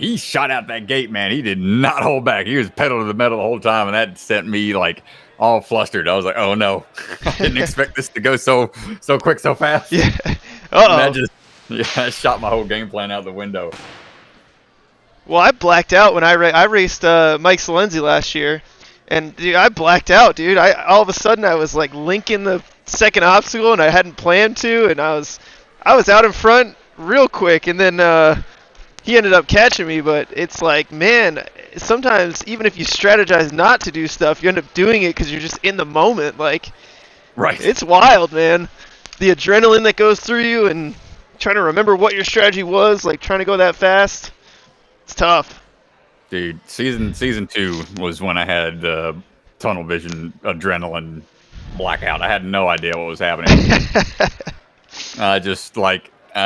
Speaker 2: He shot out that gate, man. He did not hold back. He was pedal to the metal the whole time, and that sent me like all flustered. I was like, "Oh no, I didn't expect this to go so quick, so fast."
Speaker 1: Yeah.
Speaker 2: That shot my whole game plan out the window.
Speaker 1: Well, I blacked out when I raced Mike Salenzi last year, and dude, I blacked out, dude. All of a sudden I was like linking the second obstacle, and I hadn't planned to, and I was out in front real quick, and then he ended up catching me. But it's like, man, sometimes even if you strategize not to do stuff, you end up doing it because you're just in the moment. Like,
Speaker 2: right?
Speaker 1: It's wild, man. The adrenaline that goes through you, and trying to remember what your strategy was, like trying to go that fast. It's tough.
Speaker 2: Dude, season 2 was when I had tunnel vision adrenaline blackout. I had no idea what was happening. I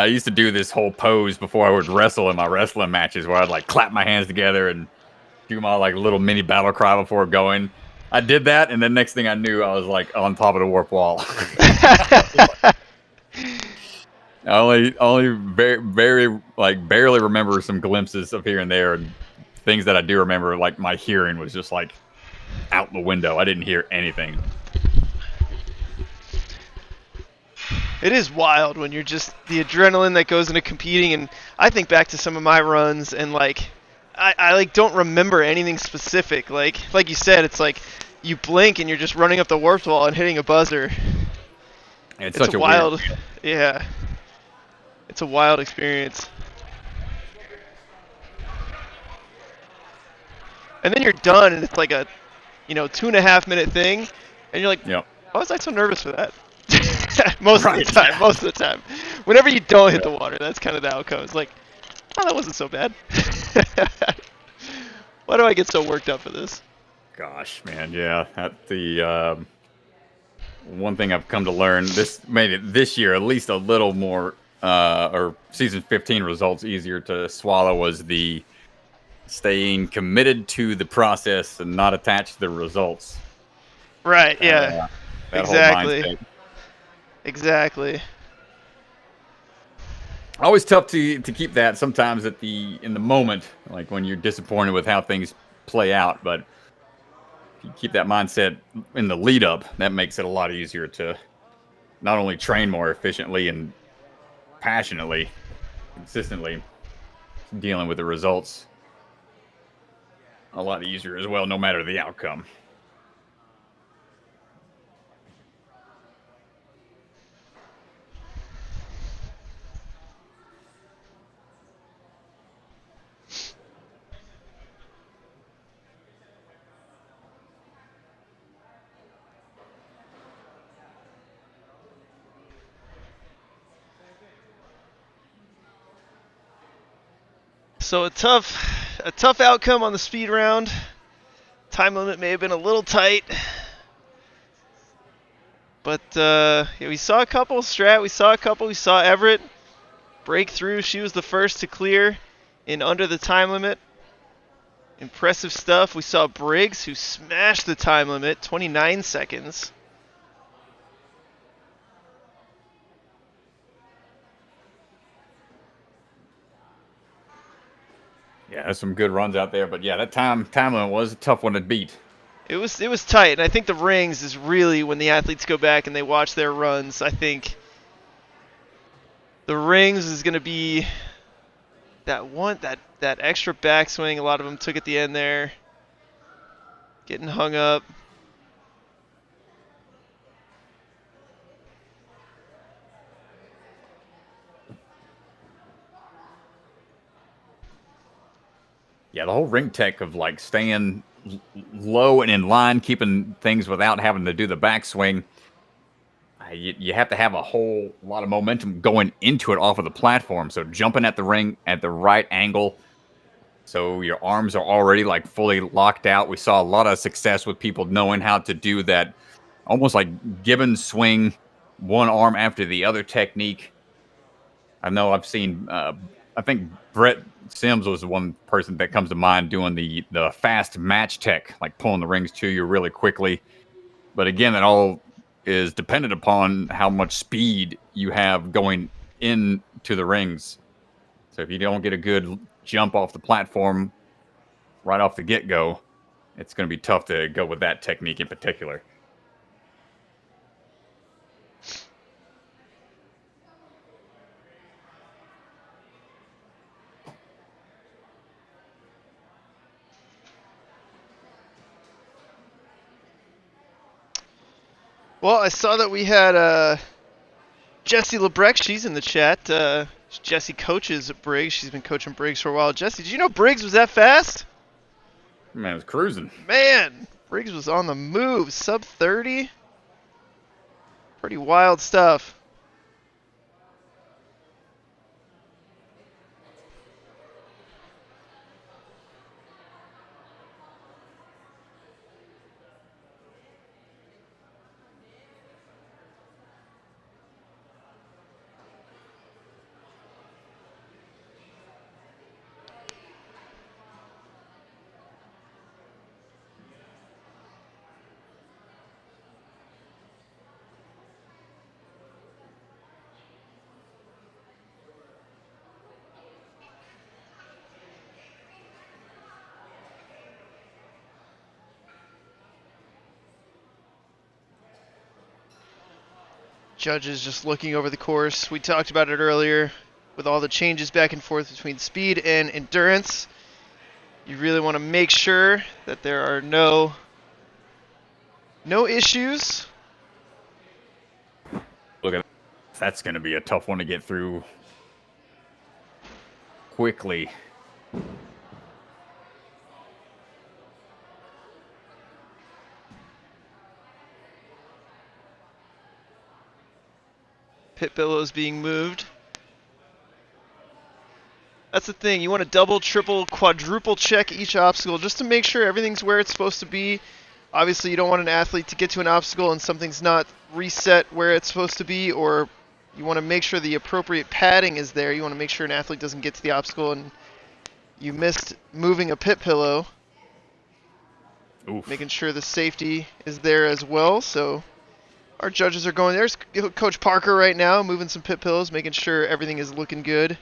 Speaker 2: used to do this whole pose before I would wrestle in my wrestling matches where I'd like clap my hands together and do my like little mini battle cry before going. I did that, and then next thing I knew, I was like on top of the warp wall. I only very like barely remember some glimpses of here and there, and things that I do remember, like my hearing was just like out the window. I didn't hear anything.
Speaker 1: It is wild when you're just the adrenaline that goes into competing, and I think back to some of my runs, and like I like don't remember anything specific. Like you said, it's like you blink and you're just running up the warp wall and hitting a buzzer.
Speaker 2: It's such a
Speaker 1: wild,
Speaker 2: weird,
Speaker 1: yeah. It's a wild experience. And then you're done, and it's like a, 2.5 minute thing, and you're like,
Speaker 2: yep.
Speaker 1: Why was I so nervous for that? Most of the time. Whenever you don't hit the water, that's kind of the outcome. It's like, oh, that wasn't so bad. Why do I get so worked up for this?
Speaker 2: Gosh, man, yeah. The one thing I've come to learn, this made it this year at least a little more, or season 15 results easier to swallow, was the staying committed to the process and not attached to the results.
Speaker 1: Right, yeah.
Speaker 2: Exactly.
Speaker 1: Exactly.
Speaker 2: Always tough to keep that sometimes in the moment, like when you're disappointed with how things play out, but if you keep that mindset in the lead up, that makes it a lot easier to not only train more efficiently and passionately, consistently, dealing with the results a lot easier as well, no matter the outcome.
Speaker 1: So a tough outcome on the speed round. Time limit may have been a little tight. But yeah, we saw a couple. Strat, we saw a couple. We saw Everett break through. She was the first to clear in under the time limit. Impressive stuff. We saw Briggs, who smashed the time limit, 29 seconds.
Speaker 2: Yeah, there's some good runs out there, but yeah, that time limit was a tough one to beat.
Speaker 1: It was tight, and I think the rings is really when the athletes go back and they watch their runs. I think the rings is going to be that extra backswing. A lot of them took at the end there, getting hung up.
Speaker 2: Yeah, the whole ring tech of like staying low and in line, keeping things without having to do the backswing. You have to have a whole lot of momentum going into it off of the platform. So jumping at the ring at the right angle, So your arms are already like fully locked out. We saw a lot of success with people knowing how to do that almost like gibbon swing, one arm after the other technique. I know I've seen, I think Brett Sims was the one person that comes to mind doing the fast match tech, like pulling the rings to you really quickly. But again, it all is dependent upon how much speed you have going into the rings. So if you don't get a good jump off the platform right off the get-go, it's going to be tough to go with that technique in particular.
Speaker 1: Well, I saw that we had Jessie Lebrecht. She's in the chat. Jessie coaches Briggs. She's been coaching Briggs for a while. Jessie, did you know Briggs was that fast?
Speaker 2: Man, it's cruising.
Speaker 1: Man, Briggs was on the move. Sub 30. Pretty wild stuff. Judges just looking over the course. We talked about it earlier with all the changes back and forth between speed and endurance. You really want to make sure that there are no issues.
Speaker 2: Look at that. That's going to be a tough one to get through quickly.
Speaker 1: Pit billows being moved. That's the thing. You want to double, triple, quadruple check each obstacle just to make sure everything's where it's supposed to be. Obviously, you don't want an athlete to get to an obstacle and something's not reset where it's supposed to be, or you want to make sure the appropriate padding is there. You want to make sure an athlete doesn't get to the obstacle and you missed moving a pit pillow.
Speaker 2: Oof.
Speaker 1: Making sure the safety is there as well. So our judges are going. There's Coach Parker right now moving some pit pillows, making sure everything is looking good.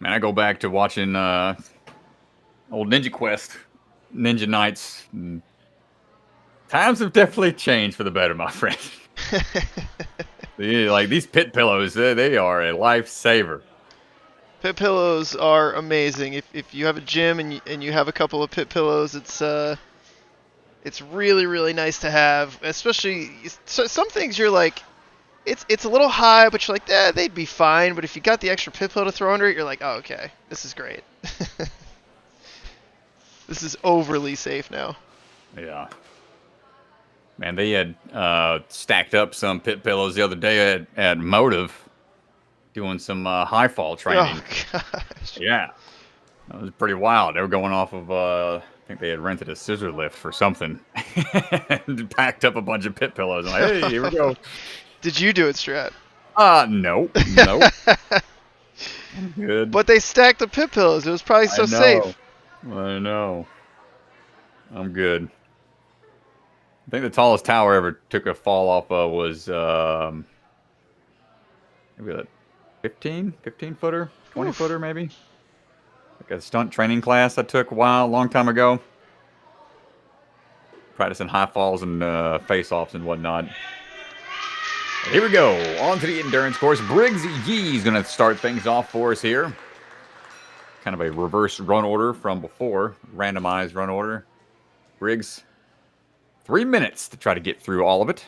Speaker 2: Man, I go back to watching old Ninja Quest, Ninja Knights. Times have definitely changed for the better, my friend. Like these pit pillows, they are a lifesaver.
Speaker 1: Pit pillows are amazing. If you have a gym and you have a couple of pit pillows, it's really, really nice to have. Especially some things you're like, it's a little high, but you're like, they'd be fine. But if you got the extra pit pillow to throw under it, you're like, oh, okay, this is great. This is overly safe now.
Speaker 2: Yeah. Man, they had stacked up some pit pillows the other day at Motive, doing some high fall training.
Speaker 1: Oh, gosh.
Speaker 2: Yeah. That was pretty wild. They were going off of, I think they had rented a scissor lift for something and packed up a bunch of pit pillows. I'm like, hey, here we go.
Speaker 1: Did you do it, Strat?
Speaker 2: No. I'm good.
Speaker 1: But they stacked the pit pillows. It was probably so safe.
Speaker 2: I know. I'm good. I think the tallest tower I ever took a fall off of was maybe a 15 footer, 20 footer maybe. Like a stunt training class I took a long time ago. Practicing high falls and face-offs and whatnot. Here we go, on to the endurance course. Briggs Yee is going to start things off for us here. Kind of a reverse run order from before, randomized run order. Briggs, 3 minutes to try to get through all of it.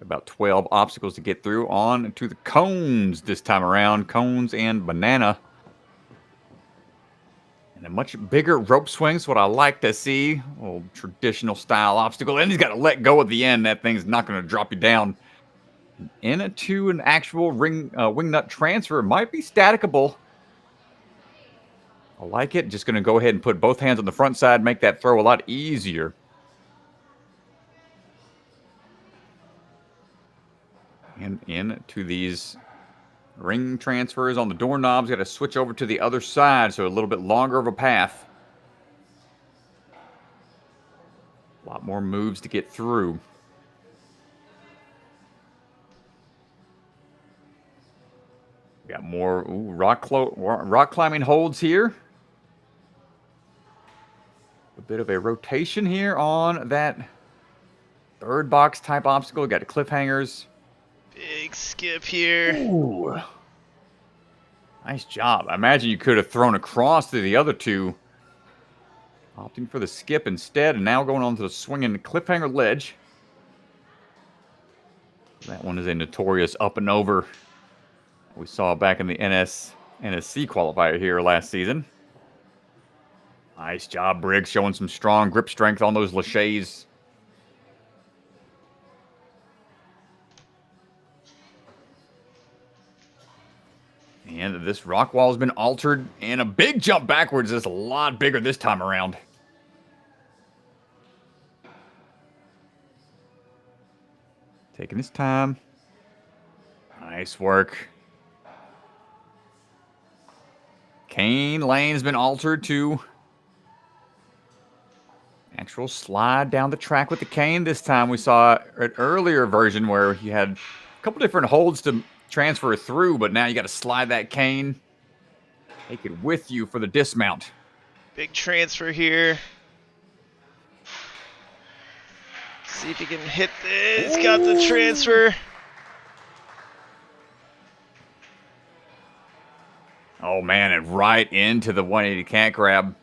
Speaker 2: About 12 obstacles to get through. On to the cones this time around. Cones and banana. And a much bigger rope swing's what I like to see. Old traditional style obstacle. And he's got to let go at the end. That thing's not going to drop you down. Into an actual wing nut transfer. Might be staticable. I like it. Just going to go ahead and put both hands on the front side. Make that throw a lot easier. And into these ring transfers on the doorknobs. Got to switch over to the other side, so a little bit longer of a path. A lot more moves to get through. We got more rock climbing holds here. A bit of a rotation here on that third box type obstacle. We got the cliffhangers.
Speaker 1: Big skip here.
Speaker 2: Ooh. Nice job. I imagine you could have thrown across to the other two. Opting for the skip instead, and now going on to the swinging cliffhanger ledge. That one is a notorious up and over we saw back in the NSC qualifier here last season. Nice job, Briggs, showing some strong grip strength on those laches. And this rock wall has been altered, and a big jump backwards is a lot bigger this time around. Taking his time. Nice work. Cane lane's been altered to actual slide down the track with the cane. This time we saw an earlier version where you had a couple different holds to transfer through, but now you got to slide that cane. Take it with you for the dismount.
Speaker 1: Big transfer here. See if he can hit this. Got the transfer.
Speaker 2: Oh man, and right into the 180 cat grab.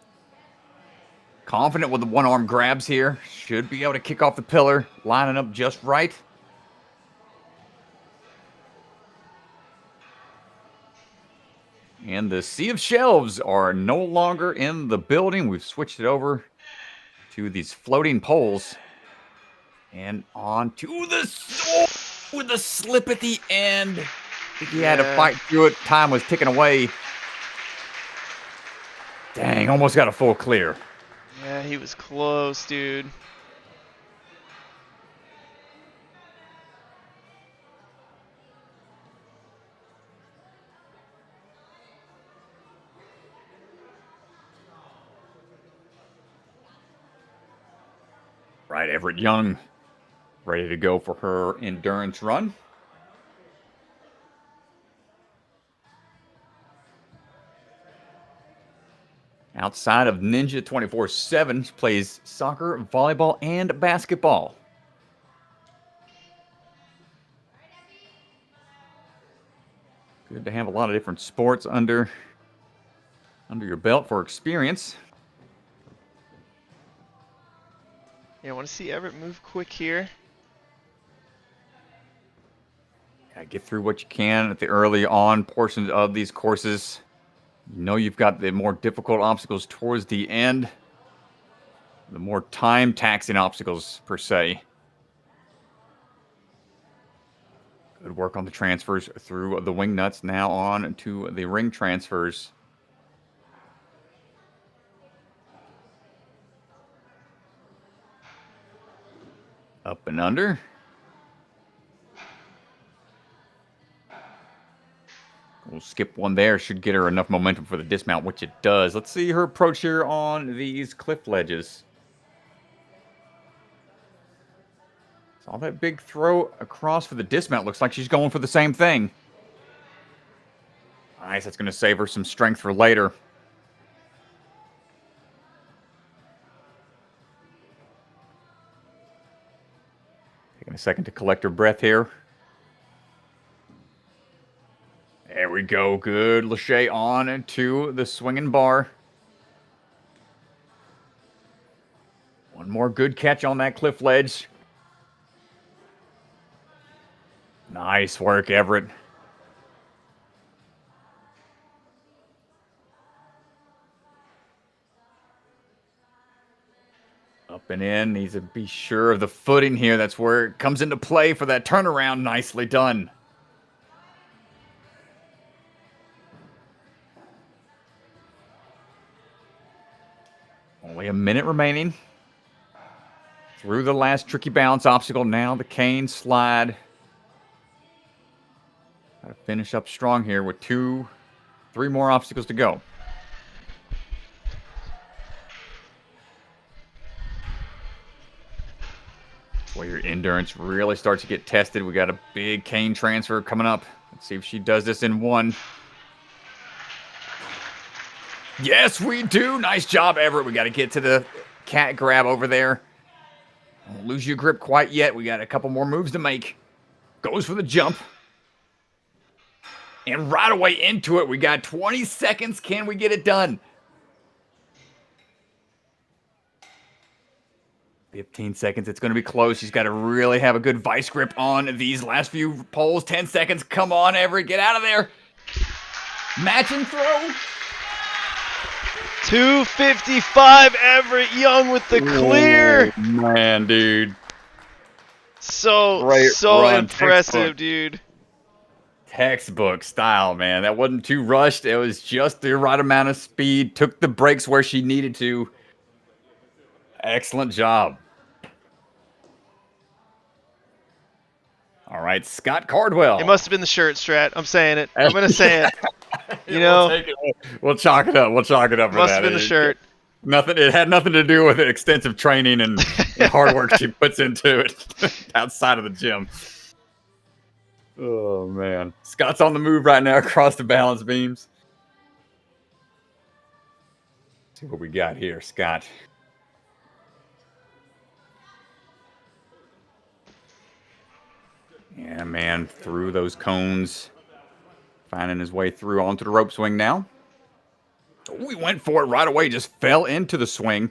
Speaker 2: Confident with the one arm grabs here. Should be able to kick off the pillar. Lining up just right. And the sea of shelves are no longer in the building. We've switched it over to these floating poles. And on to with the slip at the end. I think he had to fight through it. Time was ticking away. Dang, almost got a full clear.
Speaker 1: Yeah, he was close, dude.
Speaker 2: Right, Everett Young ready to go for her endurance run. Outside of Ninja 24/7, plays soccer, volleyball, and basketball. Good to have a lot of different sports under your belt for experience.
Speaker 1: Yeah, I want to see Everett move quick here.
Speaker 2: Gotta get through what you can at the early on portions of these courses. You know you've got the more difficult obstacles towards the end. The more time-taxing obstacles, per se. Good work on the transfers through the wing nuts. Now on to the ring transfers. Up and under. We'll skip one there. Should get her enough momentum for the dismount, which it does. Let's see her approach here on these cliff ledges. Saw that big throw across for the dismount. Looks like she's going for the same thing. Nice. That's going to save her some strength for later. Taking a second to collect her breath here. There we go. Good. Lachey on into the swinging bar. One more good catch on that cliff ledge. Nice work, Everett. Up and in. Needs to be sure of the footing here. That's where it comes into play for that turnaround. Nicely done. Only a minute remaining. Through the last tricky balance obstacle. Now the cane slide. Gotta finish up strong here with 3 more obstacles to go. Where your endurance really starts to get tested. We got a big cane transfer coming up. Let's see if she does this in one. Yes, we do. Nice job, Everett. We got to get to the cat grab over there. Don't lose your grip quite yet. We got a couple more moves to make. Goes for the jump. And right away into it. We got 20 seconds. Can we get it done? 15 seconds. It's going to be close. She's got to really have a good vice grip on these last few poles. 10 seconds. Come on, Everett. Get out of there. Match and throw.
Speaker 1: 255. Everett Young with the clear.
Speaker 2: Oh, man, dude.
Speaker 1: So impressive, dude.
Speaker 2: Textbook style, man. That wasn't too rushed. It was just the right amount of speed. Took the brakes where she needed to. Excellent job. All right, Scott Cardwell.
Speaker 1: It must have been the shirt, Strat. I'm saying it. I'm going to say it. You know?
Speaker 2: We'll chalk it up. We'll chalk it up for that.
Speaker 1: Must have been the shirt.
Speaker 2: It had nothing to do with the extensive training and hard work she puts into it outside of the gym. Oh, man. Scott's on the move right now across the balance beams. Let's see what we got here, Scott. Yeah, man, through those cones. Finding his way through onto the rope swing now. Oh, he went for it right away. Just fell into the swing.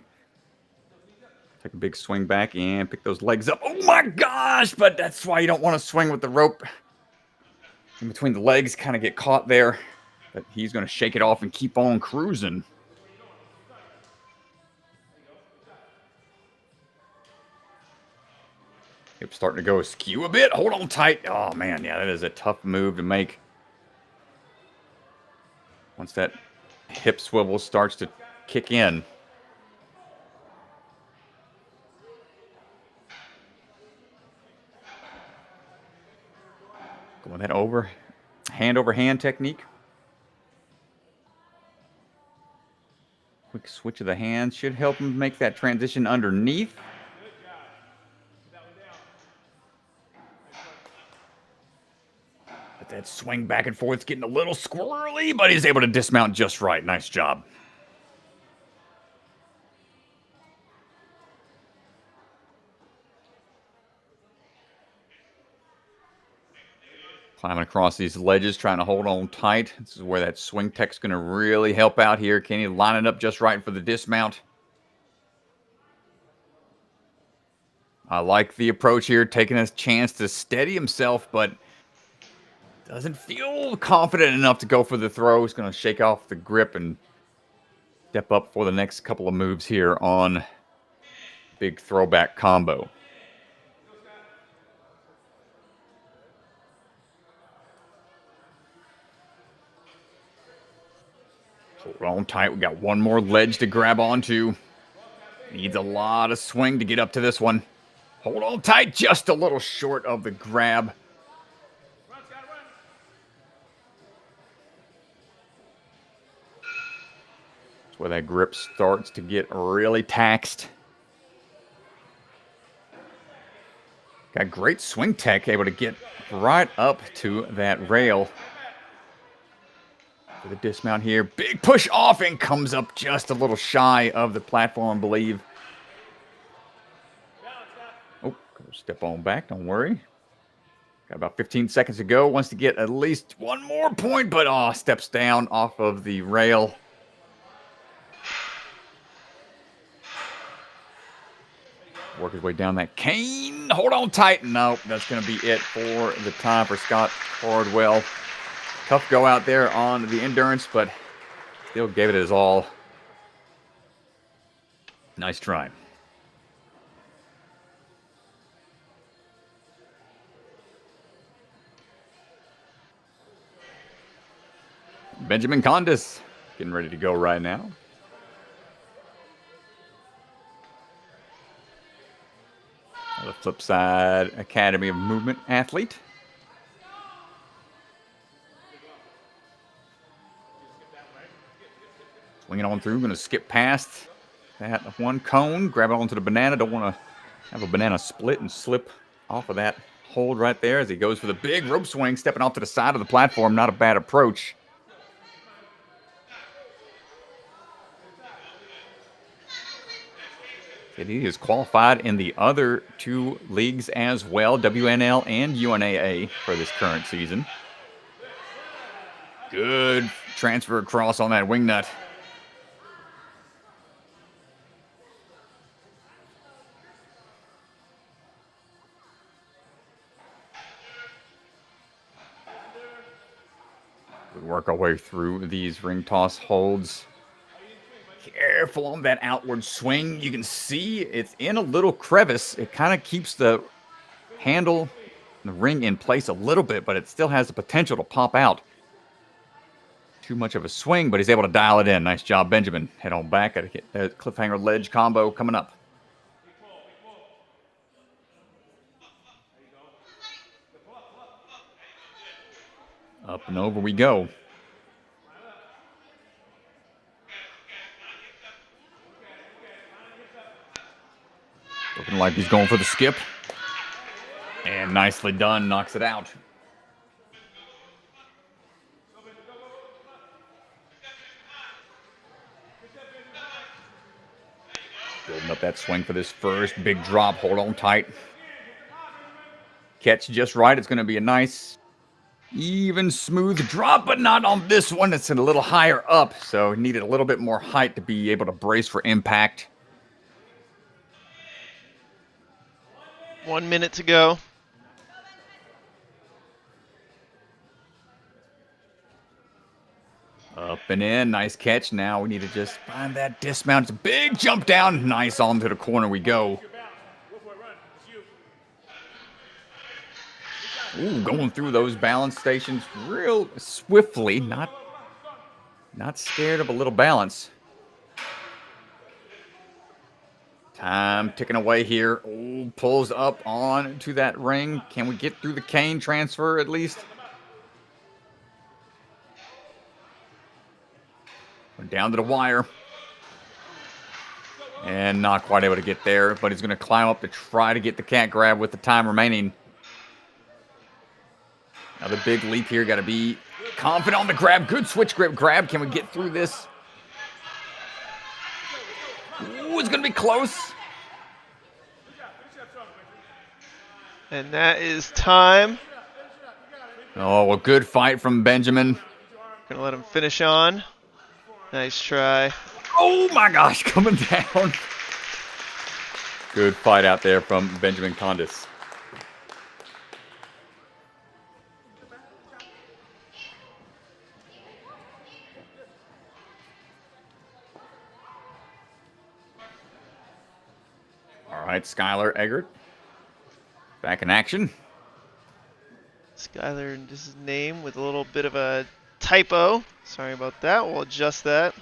Speaker 2: Take a big swing back and pick those legs up. Oh, my gosh! But that's why you don't want to swing with the rope in between the legs. Kind of get caught there. But he's going to shake it off and keep on cruising. Hip starting to go askew a bit. Hold on tight. Oh, man. Yeah, that is a tough move to make. Once that hip swivel starts to kick in. Going that over hand technique. Quick switch of the hands should help him make that transition underneath. But that swing back and forth is getting a little squirrely, but he's able to dismount just right. Nice job. Climbing across these ledges, trying to hold on tight. This is where that swing tech's going to really help out here. Can he line it up just right for the dismount? I like the approach here, taking a chance to steady himself, but doesn't feel confident enough to go for the throw. He's going to shake off the grip and step up for the next couple of moves here on big throwback combo. Hold on tight. We got one more ledge to grab onto. Needs a lot of swing to get up to this one. Hold on tight. Just a little short of the grab. That's where that grip starts to get really taxed. Got great swing tech, able to get right up to that rail. For the dismount here. Big push off and comes up just a little shy of the platform, I believe. Oh, step on back. Don't worry. Got about 15 seconds to go. Wants to get at least one more point, but steps down off of the rail. Work his way down that cane. Hold on tight. Nope, that's going to be it for the time for Scott Cardwell. Tough go out there on the endurance, but still gave it his all. Nice try. Benjamin Condis getting ready to go right now. The flip side Academy of Movement athlete. Swinging on through, going to skip past that one cone, grab it onto the banana. Don't want to have a banana split and slip off of that hold right there as he goes for the big rope swing, stepping off to the side of the platform. Not a bad approach. And he is qualified in the other two leagues as well, WNL and UNAA for this current season. Good transfer across on that wing nut. We work our way through these ring toss holds. Careful on that outward swing. You can see it's in a little crevice. It kind of keeps the handle, the ring in place a little bit, but it still has the potential to pop out. Too much of a swing, but he's able to dial it in. Nice job, Benjamin. Head on back at a cliffhanger ledge combo coming up. Up and over we go. Looking like he's going for the skip. And nicely done, knocks it out. Building up that swing for this first big drop. Hold on tight. Catch just right. It's going to be a nice, even, smooth drop, but not on this one. It's a little higher up, so needed a little bit more height to be able to brace for impact.
Speaker 1: 1 minute to go.
Speaker 2: Up and in, nice catch. Now we need to just find that dismount. It's a big jump down. Nice, onto the corner we go. Ooh, going through those balance stations real swiftly. Not scared of a little balance. Time ticking away here. Ooh, pulls up on to that ring. Can we get through the cane transfer at least? Down to the wire. And not quite able to get there, but he's going to climb up to try to get the cat grab with the time remaining. Another big leap here. Got to be confident on the grab. Good switch grip grab. Can we get through this? Ooh, it's going to be close.
Speaker 1: And that is time.
Speaker 2: Oh, a good fight from Benjamin.
Speaker 1: Gonna let him finish on. Nice try.
Speaker 2: Oh my gosh, coming down. Good fight out there from Benjamin Condis. All right, Skylar Eggert back in action.
Speaker 1: Skylar, this is his name with a little bit of a typo. Sorry about that. We'll adjust that.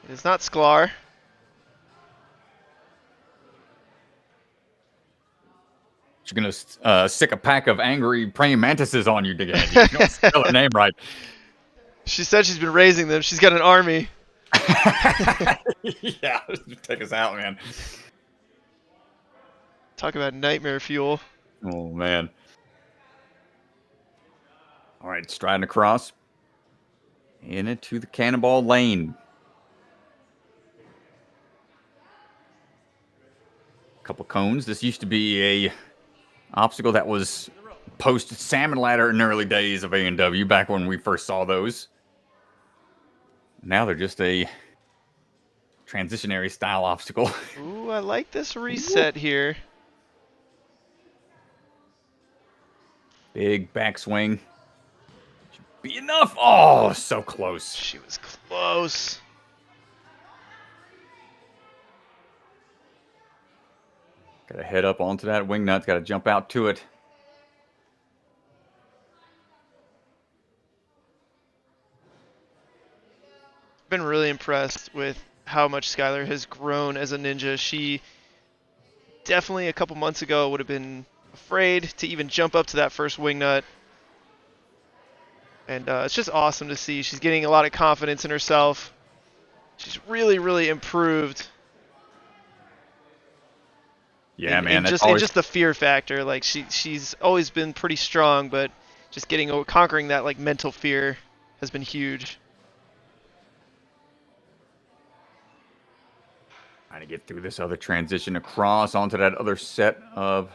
Speaker 1: It is not Sklar.
Speaker 2: She's gonna stick a pack of angry praying mantises on you, Digga. You don't spell her name right.
Speaker 1: She said she's been raising them. She's got an army.
Speaker 2: Yeah, take us out, man.
Speaker 1: Talk about nightmare fuel.
Speaker 2: Oh, man. All right, striding across. Into the cannonball lane. Couple cones. This used to be a obstacle that was post salmon ladder in the early days of A&W, back when we first saw those. Now they're just a transitionary style obstacle.
Speaker 1: Ooh, I like this reset here.
Speaker 2: Big backswing. Should be enough. Oh, so close.
Speaker 1: She was close.
Speaker 2: Got to head up onto that wing nut. Got to jump out to it.
Speaker 1: impressed with how much Skylar has grown as a ninja. She definitely a couple months ago would have been afraid to even jump up to that first wing nut. And it's just awesome to see. She's getting a lot of confidence in herself. She's really, really improved.
Speaker 2: Yeah,
Speaker 1: in,
Speaker 2: man.
Speaker 1: in just the fear factor. Like she's always been pretty strong, but just conquering that like mental fear has been huge.
Speaker 2: Trying to get through this other transition across onto that other set of...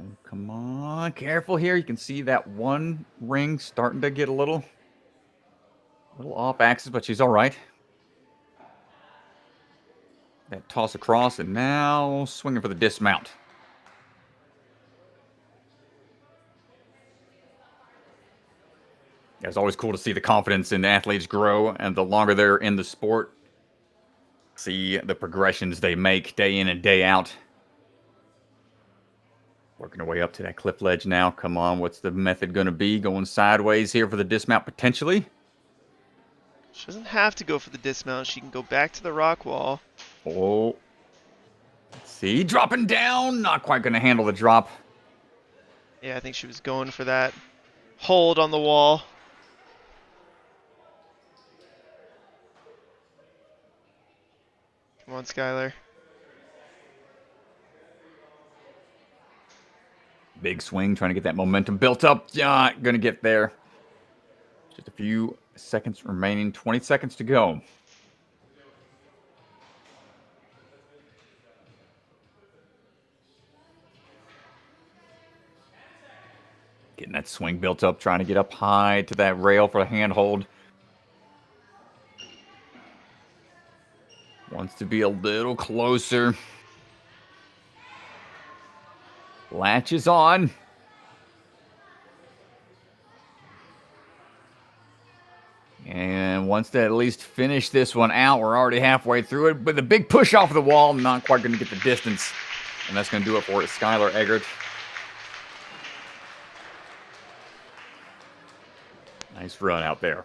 Speaker 2: Oh, come on. Careful here. You can see that one ring starting to get a little off axis, but she's all right. That toss across, and now swinging for the dismount. Yeah, it's always cool to see the confidence in the athletes grow, and the longer they're in the sport, see the progressions they make day in and day out. Working our way up to that cliff ledge now. Come on, what's the method going to be? Going sideways here for the dismount potentially.
Speaker 1: She doesn't have to go for the dismount. She can go back to the rock wall.
Speaker 2: Oh. Let's see, dropping down. Not quite going to handle the drop.
Speaker 1: Yeah, I think she was going for that hold on the wall. Come on, Skylar.
Speaker 2: Big swing, trying to get that momentum built up. Yeah, going to get there. Just a few seconds remaining. 20 seconds to go. Getting that swing built up, trying to get up high to that rail for a handhold. Wants to be a little closer. Latches on. And wants to at least finish this one out. We're already halfway through it. With a big push off the wall, not quite going to get the distance. And that's going to do it for Skylar Eggert. Nice run out there.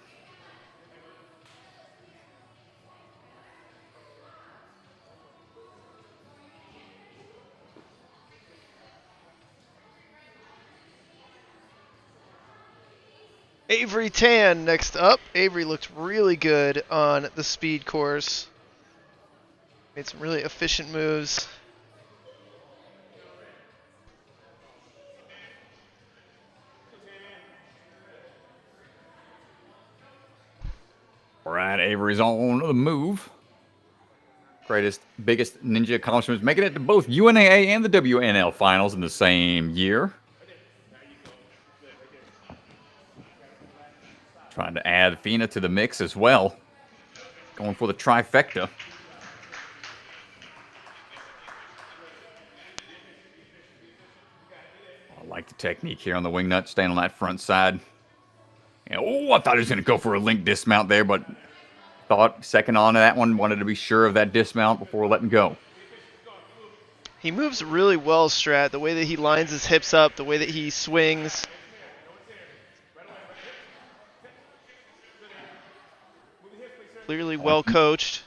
Speaker 1: Avery Tan next up. Avery looked really good on the speed course. Made some really efficient moves.
Speaker 2: All right, Avery's on the move. Biggest ninja accomplishments, making it to both UNAA and the WNL finals in the same year. Trying to add FINA to the mix as well. Going for the trifecta. I like the technique here on the wing nut, staying on that front side. And, oh, I thought he was going to go for a link dismount there, but thought second on to that one, wanted to be sure of that dismount before letting go.
Speaker 1: He moves really well, Strat. The way that he lines his hips up, the way that he swings. Clearly well coached.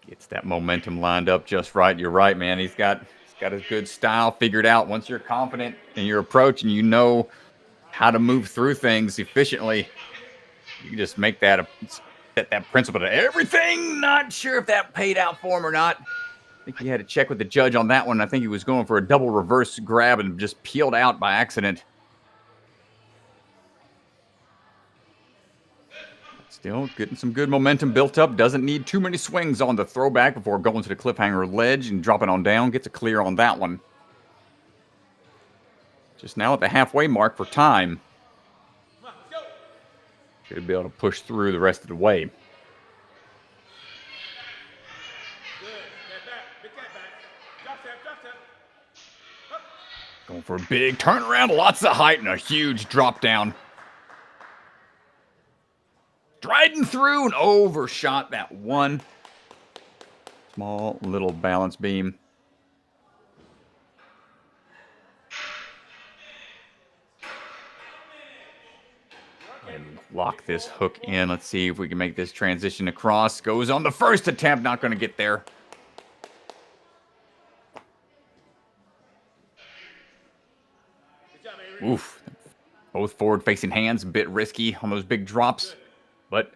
Speaker 2: Gets that momentum lined up just right. You're right, man. He's got a good style figured out. Once you're confident in your approach and you know how to move through things efficiently, you can just make that set that principle to everything. Not sure if that paid out for him or not. I think he had to check with the judge on that one. I think he was going for a double reverse grab and just peeled out by accident. Still getting some good momentum built up. Doesn't need too many swings on the throwback before going to the cliffhanger ledge and dropping on down. Gets a clear on that one. Just now at the halfway mark for time. Should be able to push through the rest of the way. Going for a big turnaround. Lots of height and a huge drop down. Striding through and overshot that one small little balance beam. lock this hook in. Let's see if we can make this transition across. Goes on the first attempt. Not going to get there. Oof. Both forward-facing hands, a bit risky on those big drops, but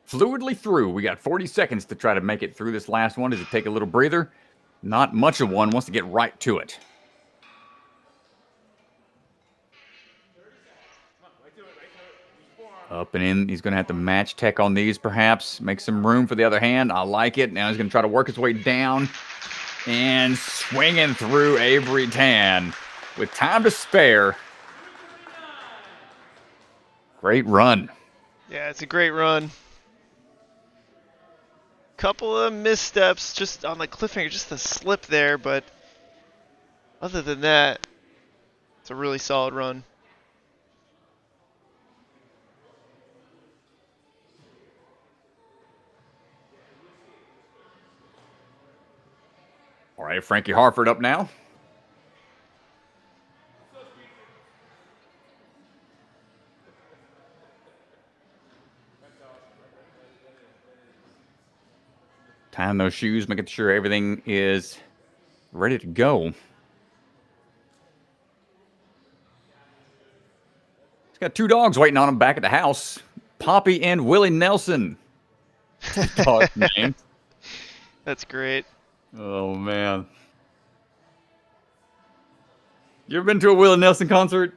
Speaker 2: fluidly through. We got 40 seconds to try to make it through this last one. Does it take a little breather? Not much of one. Wants to get right to it. Up and in. He's going to have to match tech on these, perhaps. Make some room for the other hand. I like it. Now he's going to try to work his way down. And swinging through Avery Tan with time to spare. Great run.
Speaker 1: Yeah, it's a great run. Couple of missteps just on the cliffhanger, just a slip there, but other than that, it's a really solid run.
Speaker 2: All right, Frankie Harford up now. Tying those shoes, making sure everything is ready to go. He's got two dogs waiting on him back at the house. Poppy and Willie Nelson. Dog name.
Speaker 1: That's great.
Speaker 2: Oh, man. You ever been to a Willie Nelson concert?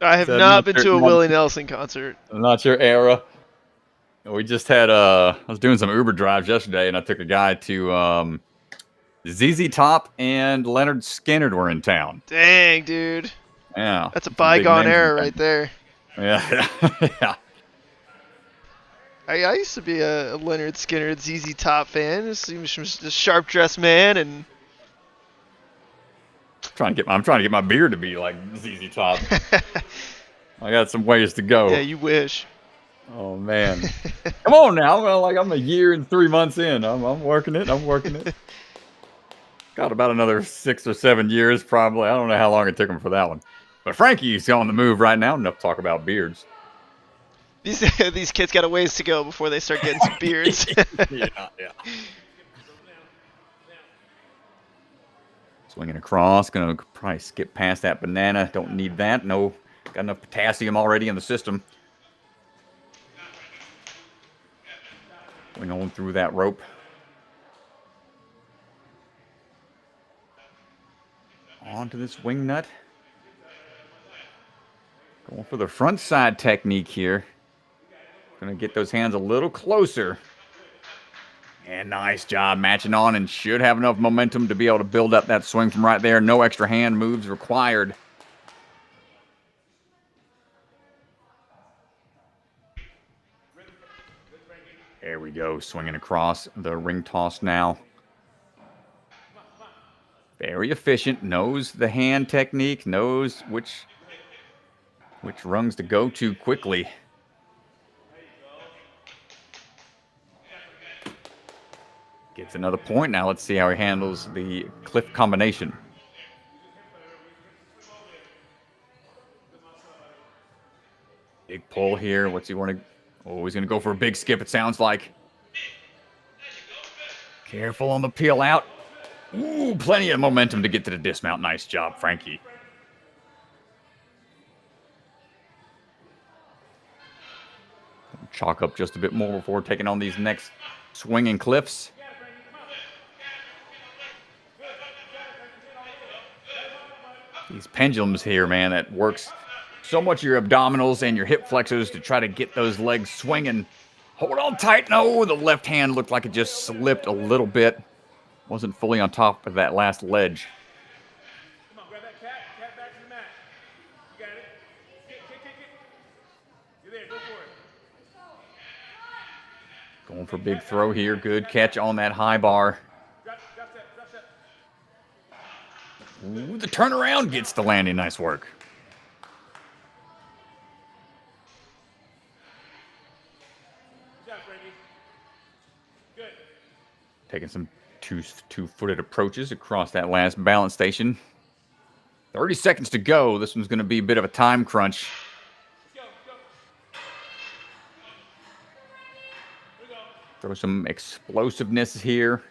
Speaker 1: I have not been to a Willie Nelson concert.
Speaker 2: Not your era. We just had, I was doing some Uber drives yesterday, and I took a guy to ZZ Top and Leonard Skinner were in town.
Speaker 1: Dang, dude.
Speaker 2: Yeah.
Speaker 1: That's a bygone era right there.
Speaker 2: Yeah. Yeah.
Speaker 1: I used to be a Leonard Skinner ZZ Top fan. He was a sharp-dressed man, and
Speaker 2: I'm trying to get my beard to be like ZZ Top. I got some ways to go.
Speaker 1: Yeah, you wish.
Speaker 2: Oh man, come on now! Well, like I'm a year and 3 months in. I'm working it. I'm working it. Got about another 6 or 7 years probably. I don't know how long it took him for that one. But Frankie's on the move right now. Enough talk about beards.
Speaker 1: These kids got a ways to go before they start getting some beards.
Speaker 2: Yeah. Swinging across. Gonna probably skip past that banana. Don't need that. No, got enough potassium already in the system. Going on through that rope. Onto this wing nut. Going for the front side technique here. Gonna get those hands a little closer. And nice job matching on, and should have enough momentum to be able to build up that swing from right there. No extra hand moves required. There we go, swinging across the ring toss now. Very efficient, knows the hand technique, knows which rungs to go to quickly. Gets another point. Now let's see how he handles the cliff combination. Big pull here. What's he want to... Oh, he's going to go for a big skip, it sounds like. Careful on the peel out. Ooh, plenty of momentum to get to the dismount. Nice job, Frankie. Chalk up just a bit more before taking on these next swinging cliffs. These pendulums here, man, that works so much your abdominals and your hip flexors to try to get those legs swinging. Hold on tight. No, the left hand looked like it just slipped a little bit. Wasn't fully on top of that last ledge.
Speaker 3: Come on, grab that cat back to the mat. You got it. Kick. You're there, go for it.
Speaker 2: Going for a big throw here. Good catch on that high bar.
Speaker 3: Drop step.
Speaker 2: Ooh, the turnaround gets the landing. Nice work.
Speaker 3: Good job, Frankie. Good.
Speaker 2: Taking some two-footed approaches across that last balance station. 30 seconds to go. This one's going to be a bit of a time crunch.
Speaker 3: Let's go.
Speaker 2: Throw some explosiveness here.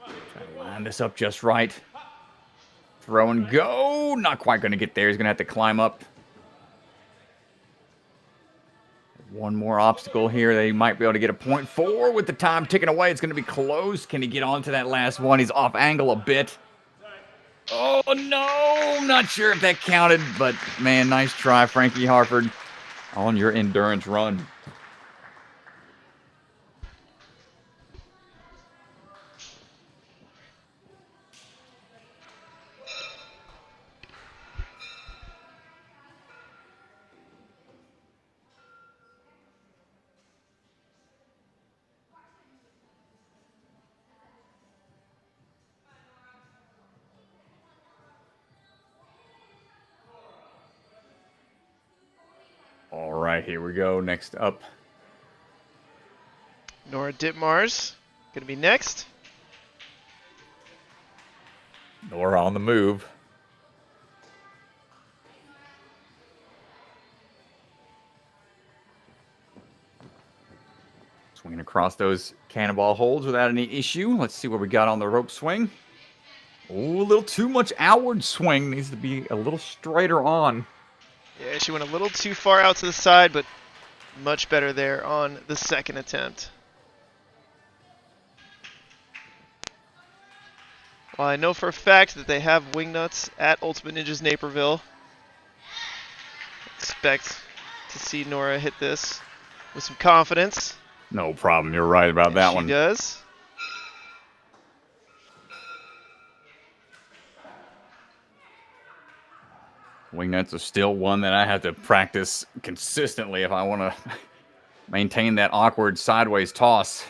Speaker 2: Try to line this up just right. Throw and go. Not quite going to get there. He's going to have to climb up. One more obstacle here. They might be able to get a point for with the time ticking away. It's going to be close. Can he get onto that last one? He's off angle a bit. Oh, no. Not sure if that counted, but, man, nice try, Frankie Harford, on your endurance run. All right, here we go. Next up.
Speaker 1: Nora Ditmars going to be next.
Speaker 2: Nora on the move. Swinging across those cannonball holds without any issue. Let's see what we got on the rope swing. Oh, a little too much outward swing. Needs to be a little straighter on.
Speaker 1: Yeah, she went a little too far out to the side, but much better there on the second attempt. Well, I know for a fact that they have wingnuts at Ultimate Ninjas Naperville. Expect to see Nora hit this with some confidence.
Speaker 2: No problem. You're right about that one.
Speaker 1: She does.
Speaker 2: Wingnuts are still one that I have to practice consistently if I want to maintain that awkward sideways toss.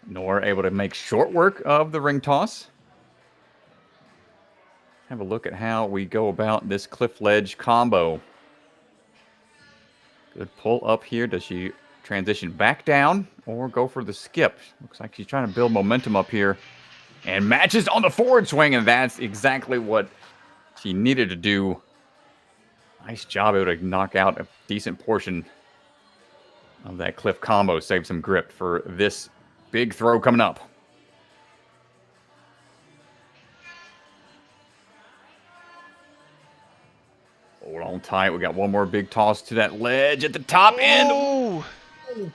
Speaker 2: Nora able to make short work of the ring toss. Have a look at how we go about this cliff ledge combo. Good pull up here. Does she transition back down or go for the skip? Looks like she's trying to build momentum up here. And matches on the forward swing, and that's exactly what she needed to do. Nice job able to knock out a decent portion of that cliff combo. Save some grip for this big throw coming up. Hold on tight. We got one more big toss to that ledge at the top end.
Speaker 1: Oh,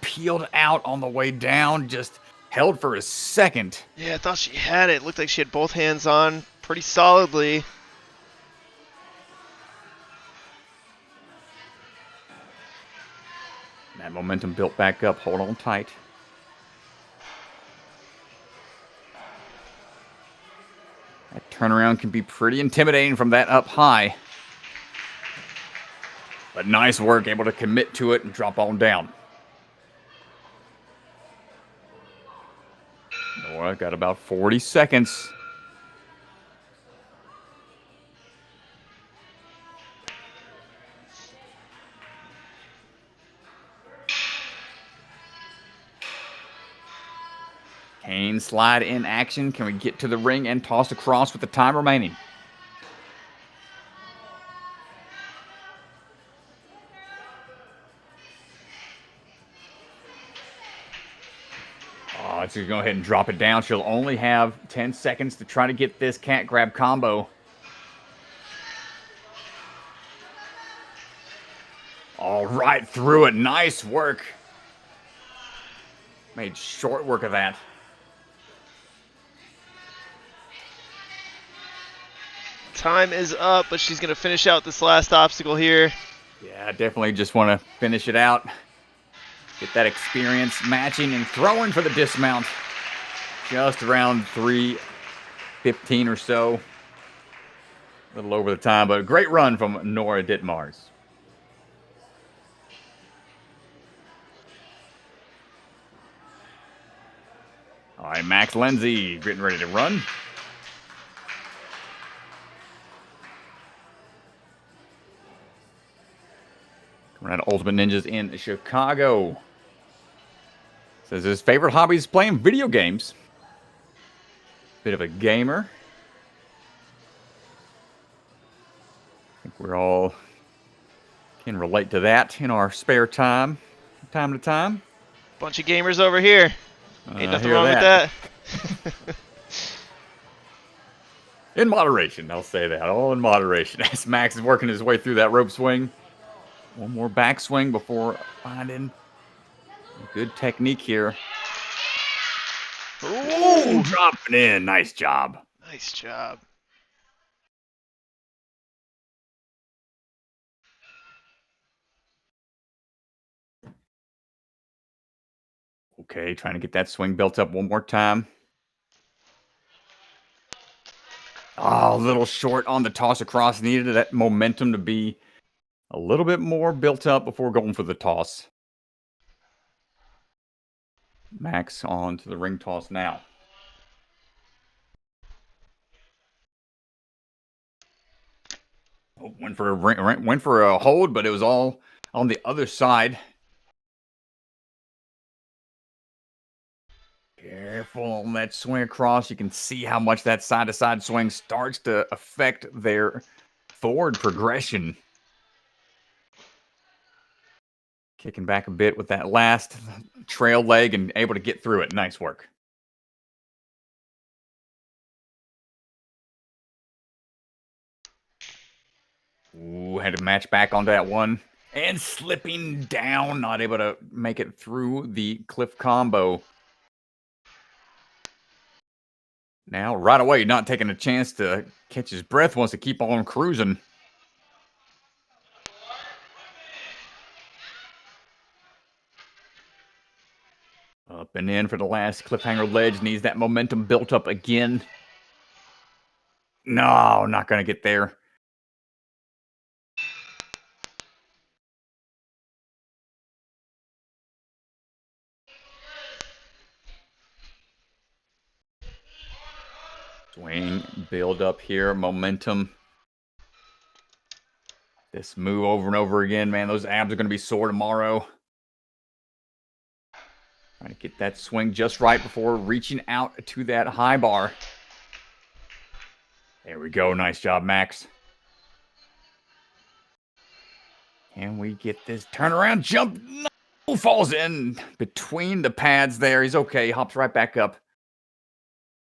Speaker 2: Peeled out on the way down. Just held for a second.
Speaker 1: yeah, I thought she had it. Looked like she had both hands on pretty solidly.
Speaker 2: That momentum built back up. Hold on tight. That turnaround can be pretty intimidating from that up high. But nice work, able to commit to it and drop on down. Nora got about 40 seconds. Cane slide in action. Can we get to the ring and toss across with the time remaining? Oh, she's going to go ahead and drop it down. She'll only have 10 seconds to try to get this cat grab combo. All right, through it. Nice work. Made short work of that.
Speaker 1: Time is up, but she's going to finish out this last obstacle here.
Speaker 2: Yeah, definitely just want to finish it out. Get that experience matching and throwing for the dismount. Just around 3:15 or so. A little over the time, but a great run from Nora Ditmars. All right, Max Lindsay getting ready to run. Coming out of Ultimate Ninjas in Chicago. Says his favorite hobby is playing video games. Bit of a gamer. I think We're all can relate to that in our spare time, time to time.
Speaker 1: Bunch of gamers over here. Ain't nothing
Speaker 2: Hear
Speaker 1: wrong with that.
Speaker 2: In moderation, I'll say that. All in moderation. As Max is working his way through that rope swing. One more backswing before finding a good technique here.
Speaker 1: Ooh,
Speaker 2: dropping in. Nice job.
Speaker 1: nice job.
Speaker 2: Okay, trying to get that swing built up one more time. Oh, a little short on the toss across. Needed that momentum to be a little bit more built up before going for the toss. Max on to the ring toss now. Oh, went for a hold, but it was all on the other side. Careful on that swing across. You can see how much that side-to-side swing starts to affect their forward progression. Kicking back a bit with that last trail leg and able to get through it. Nice work. Ooh, had to match back onto that one. And slipping down, not able to make it through the cliff combo. Now, right away, not taking a chance to catch his breath, wants to keep on cruising. Up and in for the last cliffhanger ledge. Needs that momentum built up again. No, not going to get there. Swing, build up here, momentum. This move over and over again, man. Those abs are going to be sore tomorrow. Trying to get that swing just right before reaching out to that high bar. There we go. Nice job, Max. Can we get this turnaround jump? No, falls in between the pads there. He's okay. Hops right back up.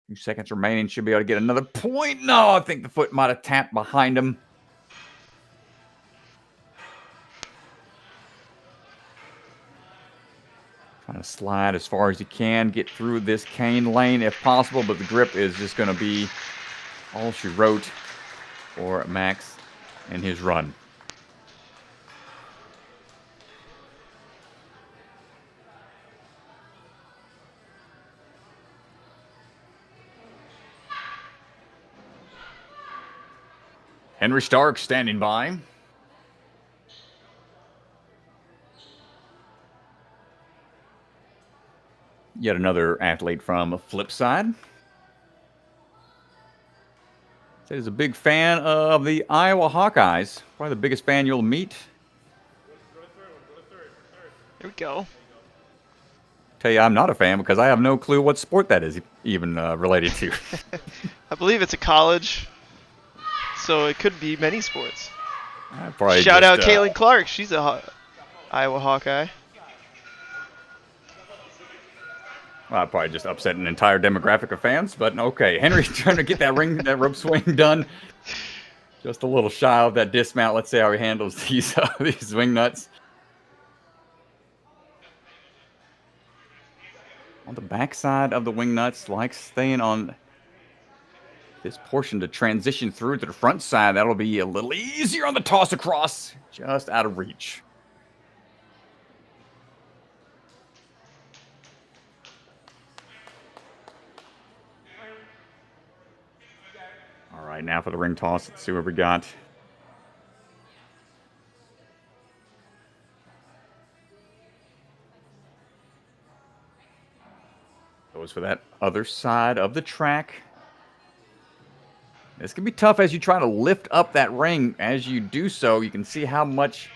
Speaker 2: 2 seconds remaining. Should be able to get another point. No, I think the foot might have tapped behind him. Trying to slide as far as you can. Get through this cane lane if possible. But the grip is just going to be all she wrote for Max and his run. Henry Stark standing by. Yet another athlete from Flipside. Said he's a big fan of the Iowa Hawkeyes. Probably the biggest fan you'll meet.
Speaker 1: There we go.
Speaker 2: Tell you, I'm not a fan because I have no clue what sport that is even related to.
Speaker 1: I believe it's a college, so it could be many sports.
Speaker 2: Shout
Speaker 1: Shout out Caitlin Clark. She's a Iowa Hawkeye.
Speaker 2: Well, I probably just upset an entire demographic of fans, but okay. Henry trying to get that rope swing done. Just a little shy of that dismount. Let's see how he handles these wing nuts. On the backside of the wing nuts, like staying on this portion to transition through to the front side. That'll be a little easier on the toss across. Just out of reach. All right, now for the ring toss. Let's see what we got. Goes for that other side of the track. This can be tough as you try to lift up that ring. As you do so, you can see how much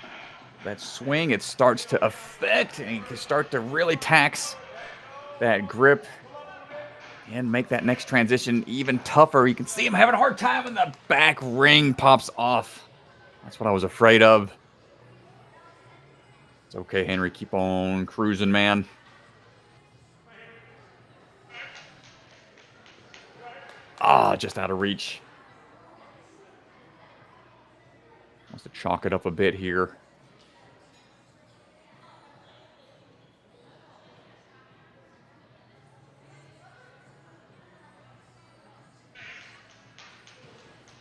Speaker 2: that swing it starts to affect, and you can start to really tax that grip and make that next transition even tougher. You can see him having a hard time, and the back ring pops off That's what I was afraid of. It's okay, Henry. Keep on cruising, man. Ah, just out of reach. Wants to chalk it up a bit here.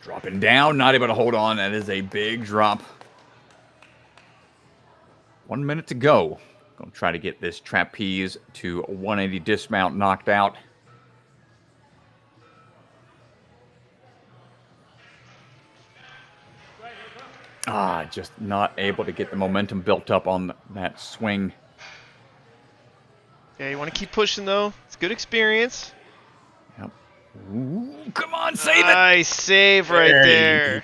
Speaker 2: Dropping down, not able to hold on. That is a big drop. 1 minute to go. Gonna try to get this trapeze to 180 dismount knocked out. Ah, just not able to get the momentum built up on that swing.
Speaker 1: Yeah, you want to keep pushing though. It's good experience.
Speaker 2: Yep. Ooh, come on, save it!
Speaker 1: Nice save right there.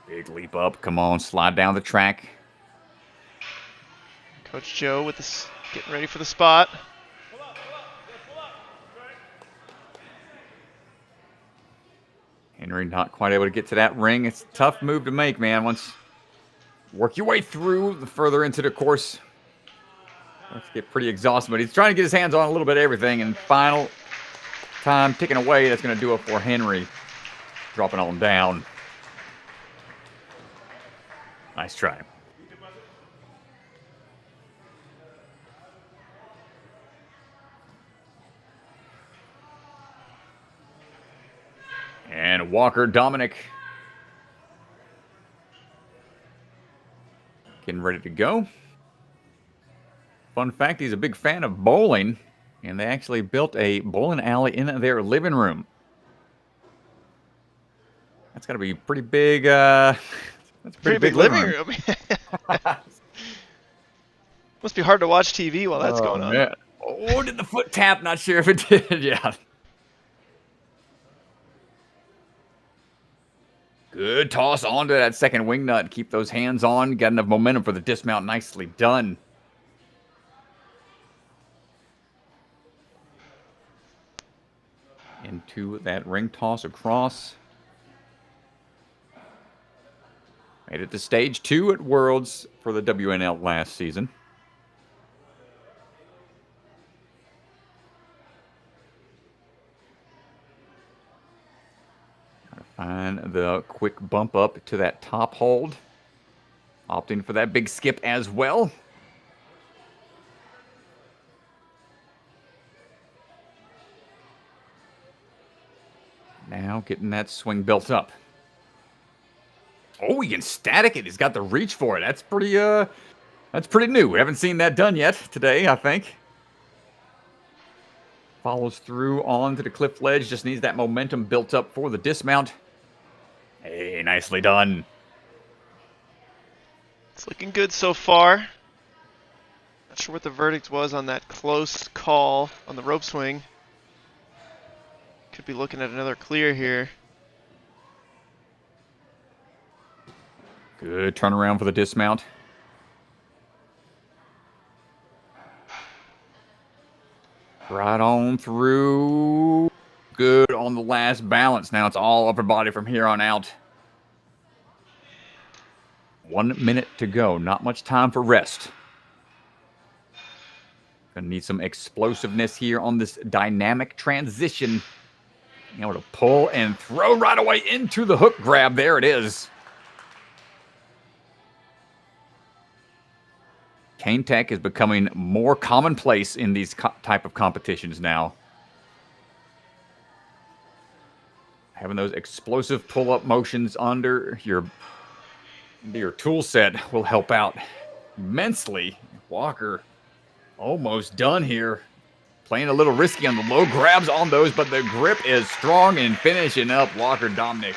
Speaker 2: Big leap up. Come on, slide down the track.
Speaker 1: Coach Joe with this, getting ready for the spot.
Speaker 2: Henry not quite able to get to that ring. It's a tough move to make, man. Once work your way through the further into the course. Let's get pretty exhausted, but he's trying to get his hands on a little bit of everything. And final time ticking away. That's going to do it for Henry. Dropping on down. Nice try. And Walker Dominic getting ready to go. Fun fact, he's a big fan of bowling, and they actually built a bowling alley in their living room. That's got to be pretty big. That's a
Speaker 1: Pretty big living room. Must be hard to watch TV while that's going on.
Speaker 2: Man. Oh, did the foot tap? Not sure if it did. Yeah. Good toss onto that second wing nut. Keep those hands on. Got enough momentum for the dismount. Nicely done. Into that ring toss across. Made it to stage 2 at Worlds for the WNL last season. Find the quick bump up to that top hold. Opting for that big skip as well. Now getting that swing built up. Oh, he can static it. He's got the reach for it. That's pretty new. We haven't seen that done yet today, I think. Follows through onto the cliff ledge. Just needs that momentum built up for the dismount. Hey, nicely done.
Speaker 1: It's looking good so far. Not sure what the verdict was on that close call on the rope swing. Could be looking at another clear here.
Speaker 2: Good turnaround for the dismount. Right on through. Good on the last balance. Now it's all upper body from here on out. 1 minute to go. Not much time for rest. Gonna need some explosiveness here on this dynamic transition. Being able to pull and throw right away into the hook grab. There it is. Cane tech is becoming more commonplace in these type of competitions now. Having those explosive pull-up motions under your tool set will help out immensely. Walker almost done here. Playing a little risky on the low grabs on those, but the grip is strong and finishing up Walker Dominic.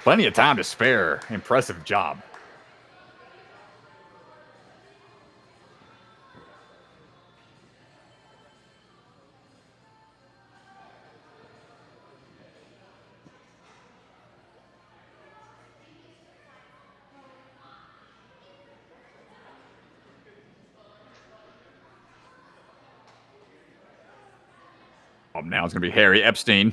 Speaker 2: Plenty of time to spare. Impressive job. Now it's going to be Harry Epstein.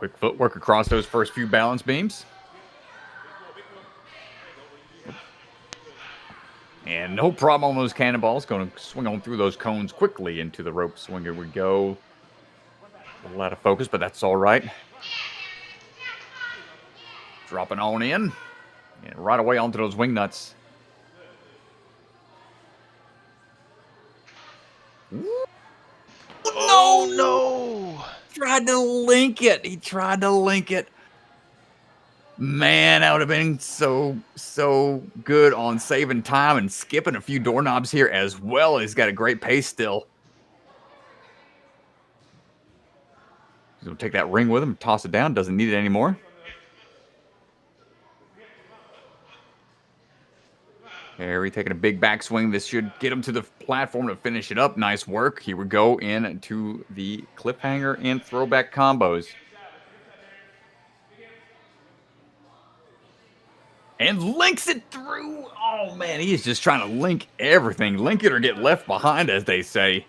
Speaker 2: Quick footwork across those first few balance beams. And no problem on those cannonballs. Going to swing on through those cones quickly into the rope swing. Here we go. A little out of focus, but that's all right. Dropping on in. And right away onto those wing nuts.
Speaker 1: Oh, no!
Speaker 2: Tried to link it. He tried to link it. Man, that would have been so good on saving time and skipping a few doorknobs here as well. He's got a great pace still. He's going to take that ring with him, toss it down. Doesn't need it anymore. Harry taking a big backswing. This should get him to the platform to finish it up. Nice work. Here we go into the cliffhanger and throwback combos. And links it through. Oh, man, he is just trying to link everything. Link it or get left behind, as they say.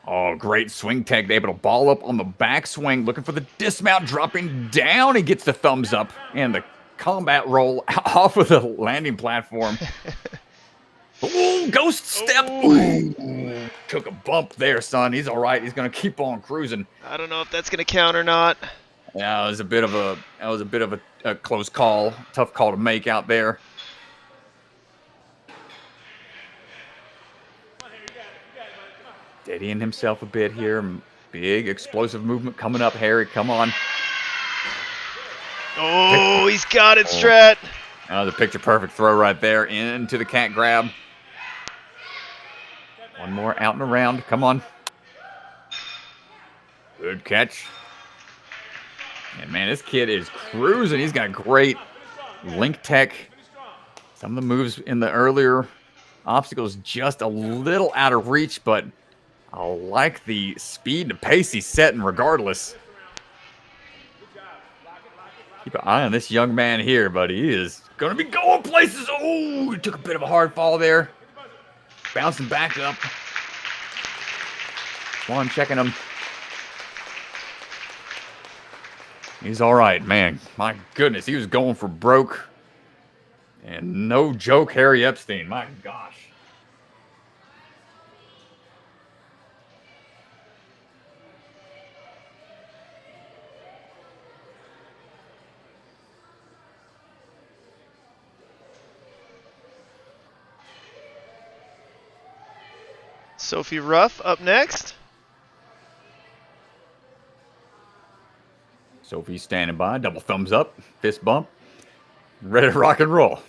Speaker 2: Oh, great swing tech. Able to ball up on the backswing. Looking for the dismount. Dropping down. He gets the thumbs up. And the combat roll off of the landing platform. Ooh, ghost step. Ooh, took a bump there, son. He's all right. He's going to keep on cruising.
Speaker 1: I don't know if that's going to count or not.
Speaker 2: Yeah, it was a bit of a close call, tough call to make out there. Steadying himself a bit here. Big explosive movement coming up, Harry. Come on.
Speaker 1: Oh, he's got it, Strat.
Speaker 2: The picture perfect throw right there into the cat grab. One more out and around. Come on. Good catch. And man, this kid is cruising. He's got great link tech. Some of the moves in the earlier obstacles just a little out of reach, but I like the speed and pace he's setting regardless. Keep an eye on this young man here, buddy. He is going to be going places. Oh, he took a bit of a hard fall there. Bouncing back up. One checking him. He's all right, man. My goodness, he was going for broke. And no joke, Harry Epstein. My gosh.
Speaker 1: Sophie Ruff up next.
Speaker 2: Sophie's standing by. Double thumbs up. Fist bump. Ready to rock and roll.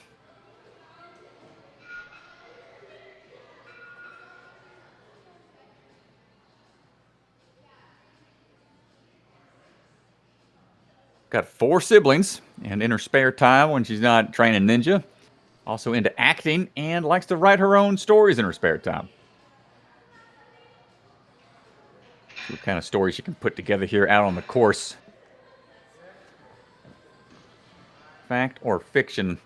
Speaker 2: Got 4 siblings, and in her spare time when she's not training ninja, also into acting and likes to write her own stories in her spare time. See what kind of stories she can put together here out on the course. Fact or fiction.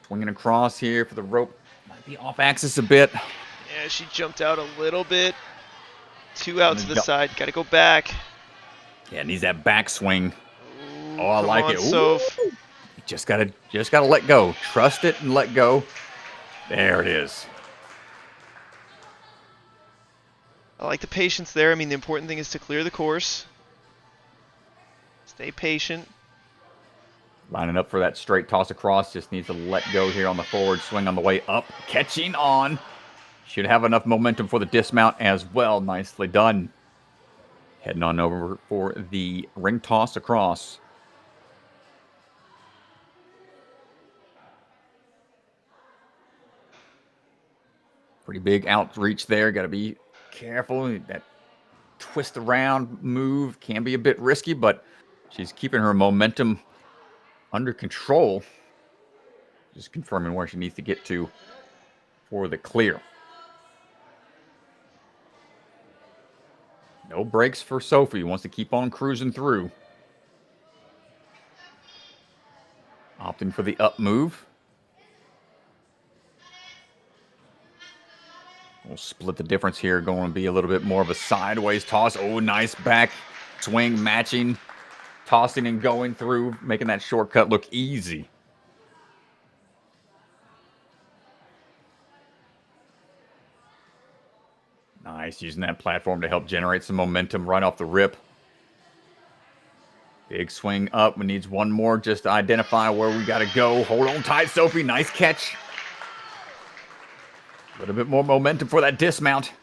Speaker 2: Swinging across here for the rope. Might be off axis a bit.
Speaker 1: Yeah, she jumped out a little bit. 2 out to the side. Got to go back.
Speaker 2: Yeah, needs that backswing.
Speaker 1: Ooh,
Speaker 2: Oh, I like it.
Speaker 1: Soph.
Speaker 2: Ooh. Just gotta let go. Trust it and let go. There it is.
Speaker 1: I like the patience there. I mean, the important thing is to clear the course. Stay patient.
Speaker 2: Lining up for that straight toss across. Just needs to let go here on the forward swing on the way up. Catching on. Should have enough momentum for the dismount as well. Nicely done. Heading on over for the ring toss across. Pretty big outreach there. Got to be careful. That twist around move can be a bit risky, but she's keeping her momentum under control. Just confirming where she needs to get to for the clear. No breaks for Sophie. Wants to keep on cruising through. Opting for the up move. We'll split the difference here. Going to be a little bit more of a sideways toss. Oh, nice back swing matching. Tossing and going through, making that shortcut look easy. Nice, using that platform to help generate some momentum right off the rip. Big swing up. We needs one more just to identify where we got to go. Hold on tight, Sophie. Nice catch. A little bit more momentum for that dismount.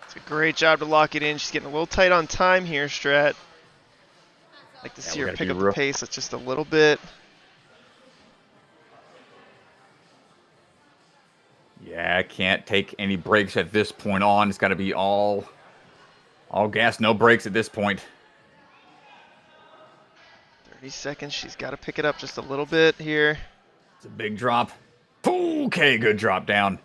Speaker 1: It's a great job to lock it in. She's getting a little tight on time here, Strat. Like to see her pick up the pace just a little bit.
Speaker 2: Yeah, can't take any breaks at this point on. It's got to be all gas, no brakes at this point.
Speaker 1: 30 seconds. She's got to pick it up just a little bit here.
Speaker 2: It's a big drop. Okay, good drop down.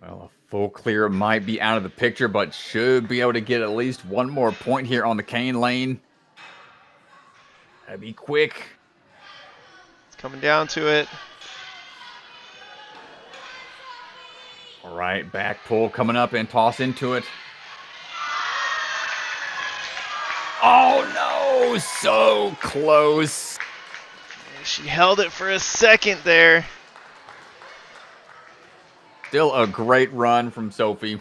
Speaker 2: Well, a full clear might be out of the picture, but should be able to get at least one more point here on the cane lane. Gotta be quick.
Speaker 1: It's coming down to it.
Speaker 2: All right, back pull coming up and toss into it. Oh no, so close.
Speaker 1: She held it for a second there.
Speaker 2: Still a great run from Sophie.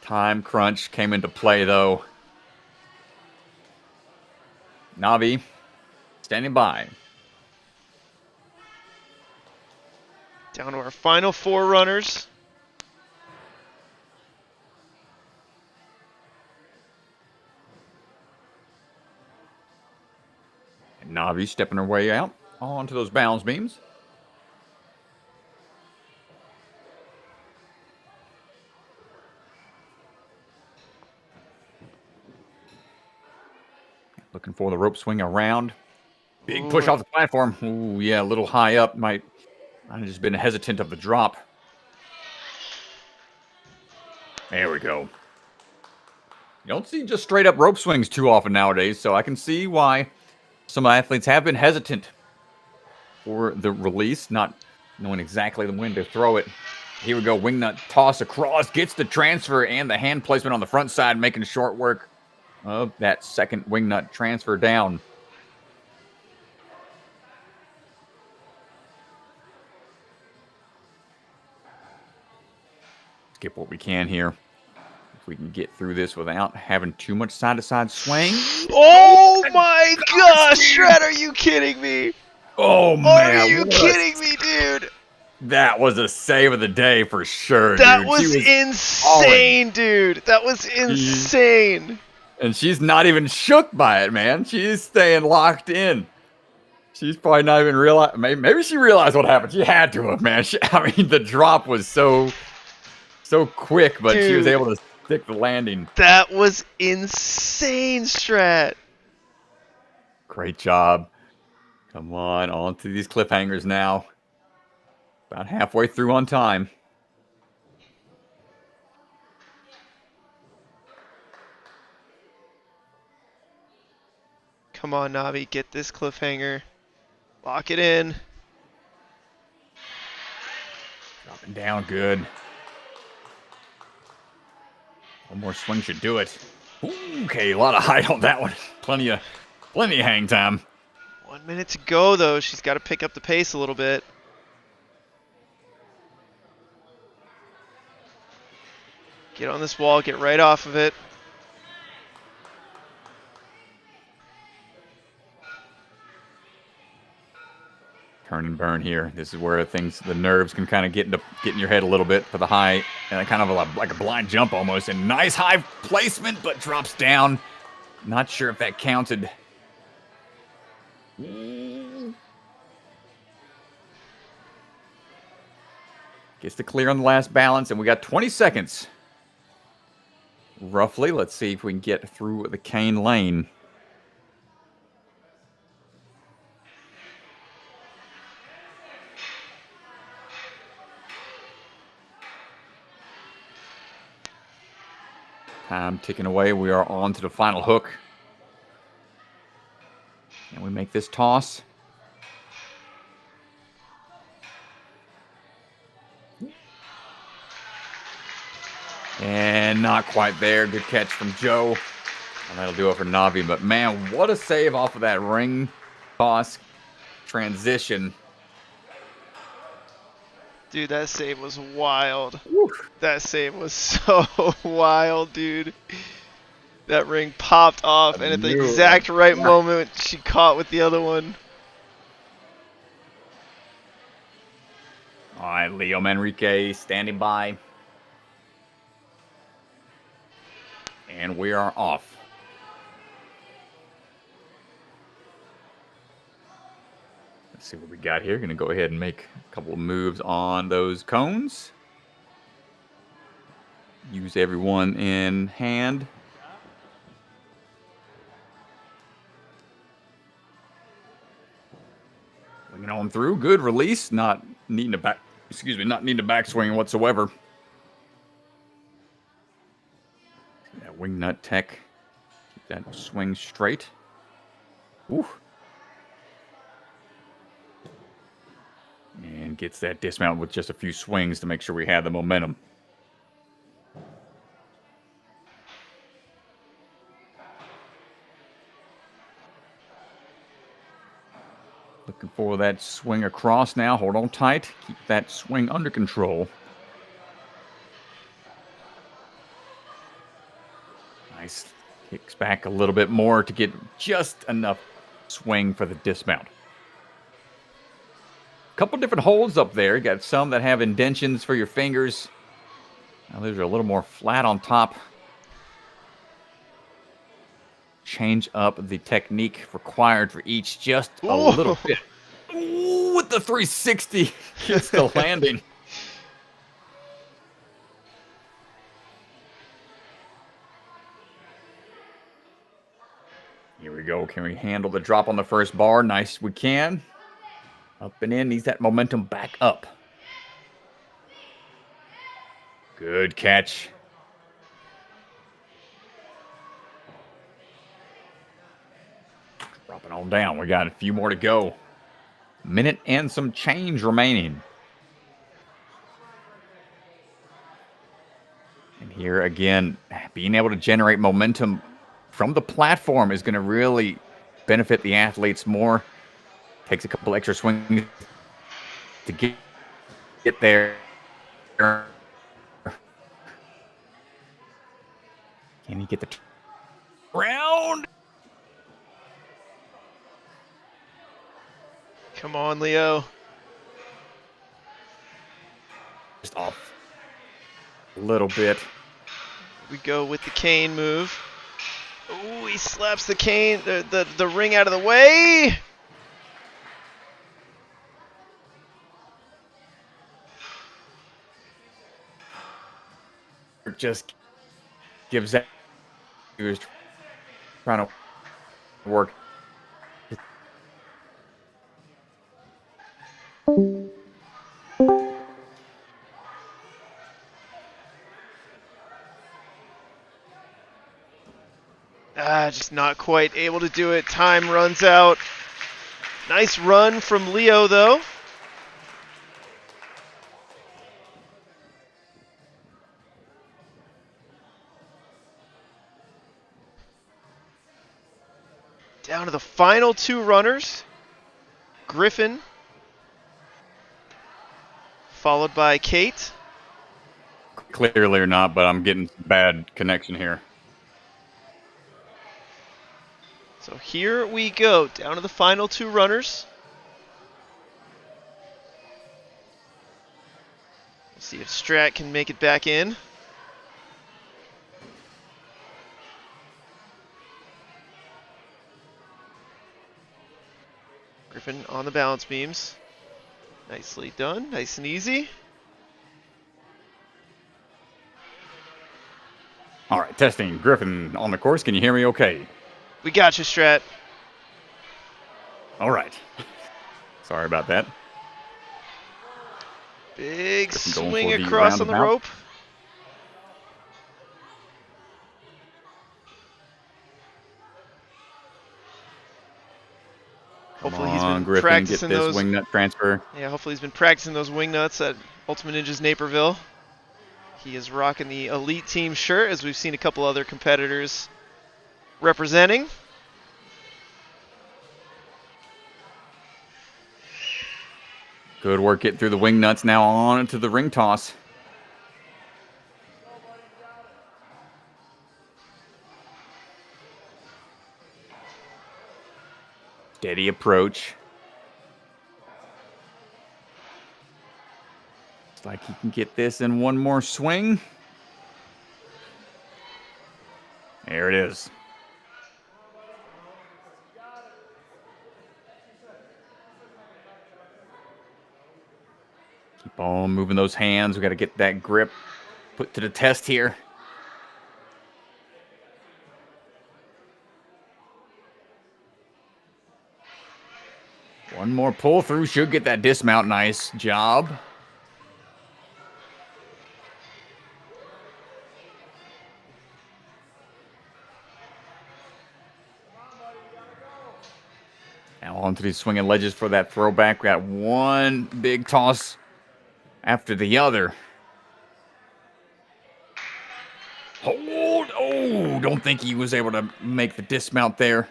Speaker 2: Time crunch came into play though. Navi standing by.
Speaker 1: Down to our final 4 runners.
Speaker 2: And Navi stepping her way out onto those balance beams. Looking for the rope swing around. Big push off the platform. Ooh, yeah, a little high up. Might have just been hesitant of the drop. There we go. You don't see just straight up rope swings too often nowadays, so I can see why some athletes have been hesitant for the release, not knowing exactly when to throw it. Here we go. Wing nut toss across. Gets the transfer and the hand placement on the front side, making short work of that second wing nut transfer down. Skip what we can here. If we can get through this without having too much side-to-side swing.
Speaker 1: Oh my gosh, Shred, are you kidding me?
Speaker 2: Oh man.
Speaker 1: Are you kidding me, dude?
Speaker 2: That was a save of the day for sure,
Speaker 1: That
Speaker 2: dude.
Speaker 1: was insane, dude. That was insane.
Speaker 2: And she's not even shook by it, man. She's staying locked in. She's probably not even realized. Maybe she realized what happened. She had to have, man. I mean, the drop was so quick, but dude, she was able to stick the landing.
Speaker 1: That was insane, Strat.
Speaker 2: Great job. Come on to these cliffhangers now. About halfway through on time.
Speaker 1: Come on, Navi, get this cliffhanger. Lock it in.
Speaker 2: Dropping down good. One more swing should do it. Okay, a lot of height on that one. Plenty of hang time.
Speaker 1: 1 minute to go, though. She's got to pick up the pace a little bit. Get on this wall, get right off of it.
Speaker 2: Turn and burn here. This is where the nerves can kind of get in your head a little bit for the high, and kind of like a blind jump almost. And nice high placement, but drops down. Not sure if that counted. Gets the clear on the last balance, and we got 20 seconds. Roughly. Let's see if we can get through the cane lane. Time ticking away. We are on to the final hook. And we make this toss. And not quite there. Good catch from Joe. And that'll do it for Navi. But man, what a save off of that ring toss transition.
Speaker 1: Dude, that save was wild.
Speaker 2: Woo.
Speaker 1: That save was so wild, dude. That ring popped off, and at the exact right moment, she caught with the other one.
Speaker 2: All right, Leo Manrique standing by. And we are off. Let's see what we got here. Going to go ahead and make a couple of moves on those cones. Use everyone in hand. Bringing on through. Good release. Not needing a backswing whatsoever. That wing nut tech. Keep that swing straight. Ooh. And gets that dismount with just a few swings to make sure we have the momentum. Looking for that swing across now. Hold on tight. Keep that swing under control. Nice. Kicks back a little bit more to get just enough swing for the dismount. Couple different holds up there. You got some that have indentions for your fingers. Now those are a little more flat on top. Change up the technique required for each just a little bit. Ooh, with the 360 gets the landing. Here we go. Can we handle the drop on the first bar? Nice, we can. Up and in, needs that momentum back up. Good catch. Dropping on down. We got a few more to go. Minute and some change remaining. And here again, being able to generate momentum from the platform is going to really benefit the athletes more. Takes a couple extra swings to get there. Can he get the round?
Speaker 1: Come on, Leo.
Speaker 2: Just off a little bit.
Speaker 1: We go with the cane move. Oh, he slaps the cane, the ring out of the way.
Speaker 2: Just gives that he was trying to work.
Speaker 1: Just not quite able to do it. Time runs out. Nice run from Leo, though. Down to the final two runners. Griffin, followed by Kate.
Speaker 2: Clearly or not, but I'm getting bad connection here.
Speaker 1: So here we go, down to the final two runners. Let's see if Strat can make it back in. Griffin on the balance beams. Nicely done, nice and easy.
Speaker 2: All right, testing. Griffin on the course. Can you hear me okay?
Speaker 1: We got you, Strat.
Speaker 2: All right. Sorry about that.
Speaker 1: Big
Speaker 2: Griffin
Speaker 1: swing
Speaker 2: going for the
Speaker 1: across on the
Speaker 2: roundabout.
Speaker 1: rope. Hopefully
Speaker 2: Come
Speaker 1: he's
Speaker 2: on,
Speaker 1: been
Speaker 2: Griffin,
Speaker 1: practicing
Speaker 2: get this
Speaker 1: those.
Speaker 2: wing nut transfer.
Speaker 1: Yeah, hopefully he's been practicing those wing nuts at Ultimate Ninjas Naperville. He is rocking the Elite Team shirt, as we've seen a couple other competitors representing.
Speaker 2: Good work getting through the wing nuts. Now on into the ring toss. Steady approach. Looks like he can get this in one more swing. There it is. Keep on moving those hands. We got to get that grip put to the test here. One more pull through should get that dismount. Nice job. Now onto these swinging ledges for that throwback. We got one big toss after the other. Hold. Oh, don't think he was able to make the dismount there.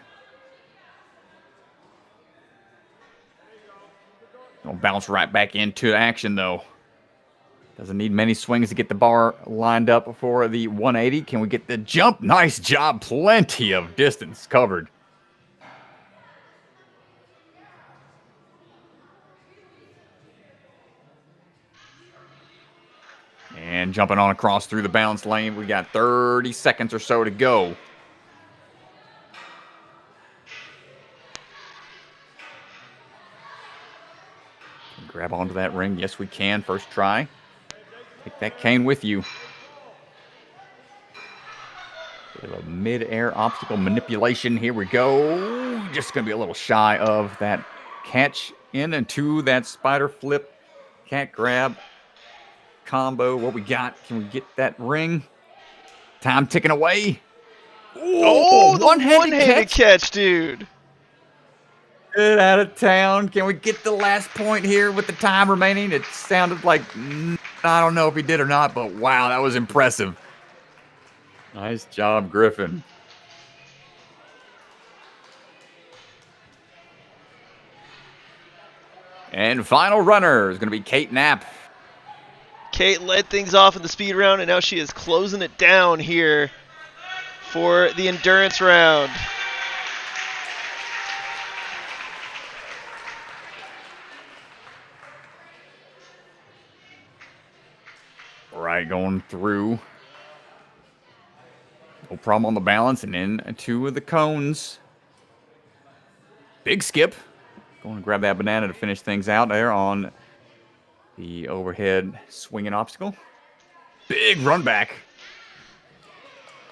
Speaker 2: Gonna bounce right back into action, though. Doesn't need many swings to get the bar lined up for the 180. Can we get the jump? Nice job. Plenty of distance covered. And jumping on across through the balance lane. We got 30 seconds or so to go. Grab onto that ring. Yes, we can. First try. Take that cane with you. Bit of a mid-air obstacle manipulation. Here we go. Just going to be a little shy of that catch in into that spider flip. Cat grab combo. What we got? Can we get that ring? Time ticking away.
Speaker 1: Oh, the one-handed catch, dude.
Speaker 2: Get out of town. Can we get the last point here with the time remaining? It sounded like, I don't know if he did or not, but wow, that was impressive. Nice job, Griffin. And final runner is going to be Kate Knapp.
Speaker 1: Kate led things off in the speed round, and now she is closing it down here for the endurance round.
Speaker 2: All right, going through. No problem on the balance, and then two of the cones. Big skip. Going to grab that banana to finish things out there on the overhead swinging obstacle. Big run back.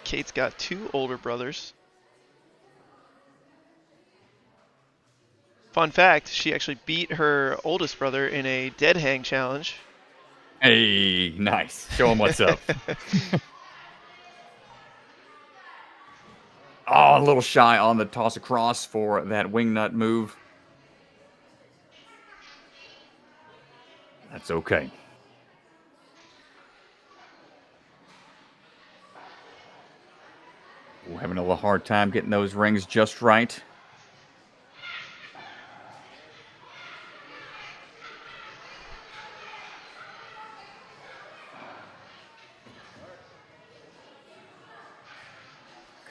Speaker 1: Kate's got two older brothers. Fun fact, she actually beat her oldest brother in a dead hang challenge.
Speaker 2: Hey, nice. Show him what's up. Oh, a little shy on the toss across for that wing nut move. That's okay. We're having a little hard time getting those rings just right.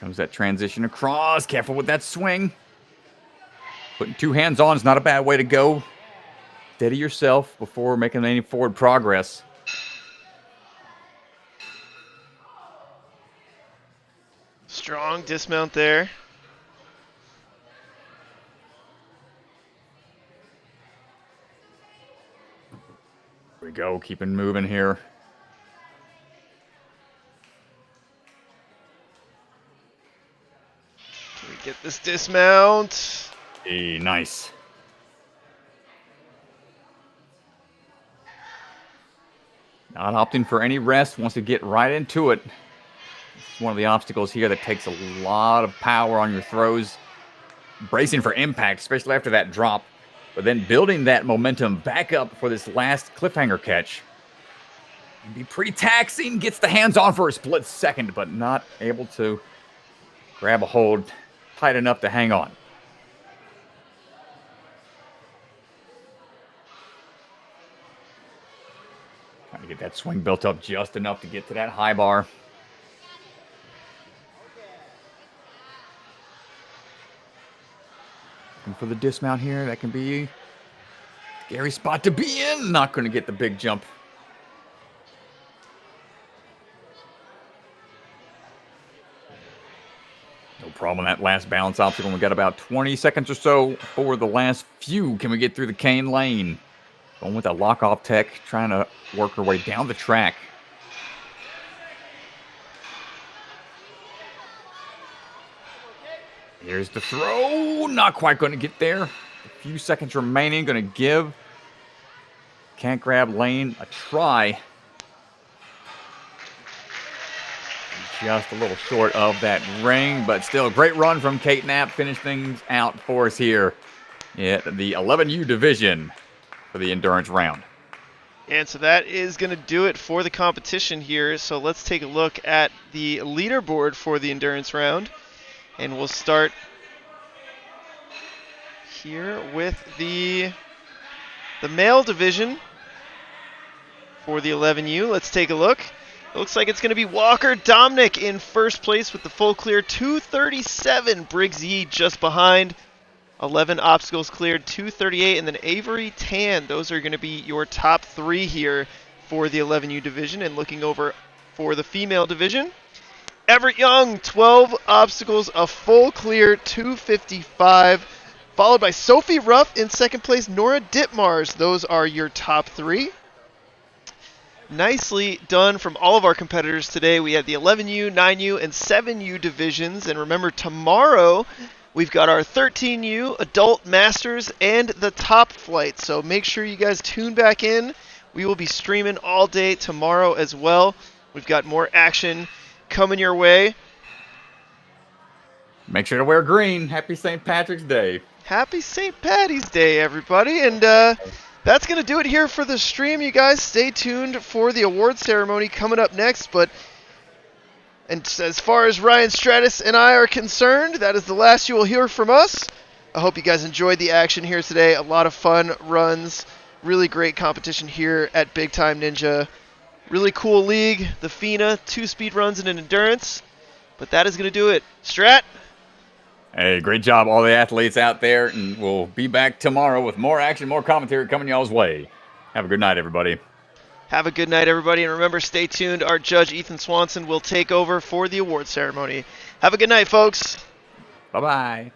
Speaker 2: Comes that transition across. Careful with that swing. Putting two hands on is not a bad way to go. Steady yourself before making any forward progress.
Speaker 1: Strong dismount there.
Speaker 2: Here we go. Keeping moving here.
Speaker 1: Can we get this dismount?
Speaker 2: Hey, nice. Not opting for any rest. Wants to get right into it. It's one of the obstacles here that takes a lot of power on your throws. bracing for impact, especially after that drop, but then building that momentum back up for this last cliffhanger catch. It'd be pretty taxing. Gets the hands on for a split second, but not able to grab a hold tight enough to hang on. Trying to get that swing built up just enough to get to that high bar. Looking for the dismount here. That can be a scary spot to be in. Not going to get the big jump. No problem. That last balance obstacle. We've got about 20 seconds or so for the last few. Can we get through the cane lane? Going with a lock-off tech, trying to work her way down the track. Here's the throw. Not quite going to get there. A few seconds remaining. Going to give Can't Grab Lane a try. Just a little short of that ring, but still a great run from Kate Knapp. Finish things out for us here at the 11U division for the endurance round.
Speaker 1: And so that is going to do it for the competition here. So let's take a look at the leaderboard for the endurance round. And we'll start here with the male division for the 11U. Let's take a look. It looks like it's going to be Walker Dominic in first place with the full clear, 237. Briggs Yee just behind, 11 obstacles cleared, 238. And then Avery Tan. Those are going to be your top three here for the 11U division. And looking over for the female division, Everett Young, 12 obstacles, a full clear, 255. Followed by Sophie Ruff in second place, Nora Ditmars. Those are your top three. Nicely done from all of our competitors today. We had the 11U, 9U, and 7U divisions. And remember, tomorrow we've got our 13U, Adult Masters, and the Top Flight. So make sure you guys tune back in. We will be streaming all day tomorrow as well. We've got more action coming your way.
Speaker 2: Make sure to wear green. Happy St. Patrick's Day.
Speaker 1: Happy St. Patty's Day, everybody. And that's going to do it here for the stream, you guys. Stay tuned for the award ceremony coming up next. And as far as Ryan Stratus and I are concerned, that is the last you will hear from us. I hope you guys enjoyed the action here today. A lot of fun runs. Really great competition here at Big Time Ninja. Really cool league. The FINA, 2 speed runs and an endurance. But that is going to do it. Strat?
Speaker 2: Hey, great job, all the athletes out there, and we'll be back tomorrow with more action, more commentary coming y'all's way. Have a good night, everybody.
Speaker 1: Have a good night, everybody, and remember, stay tuned. Our judge, Ethan Swanson, will take over for the award ceremony. Have a good night, folks.
Speaker 2: Bye-bye.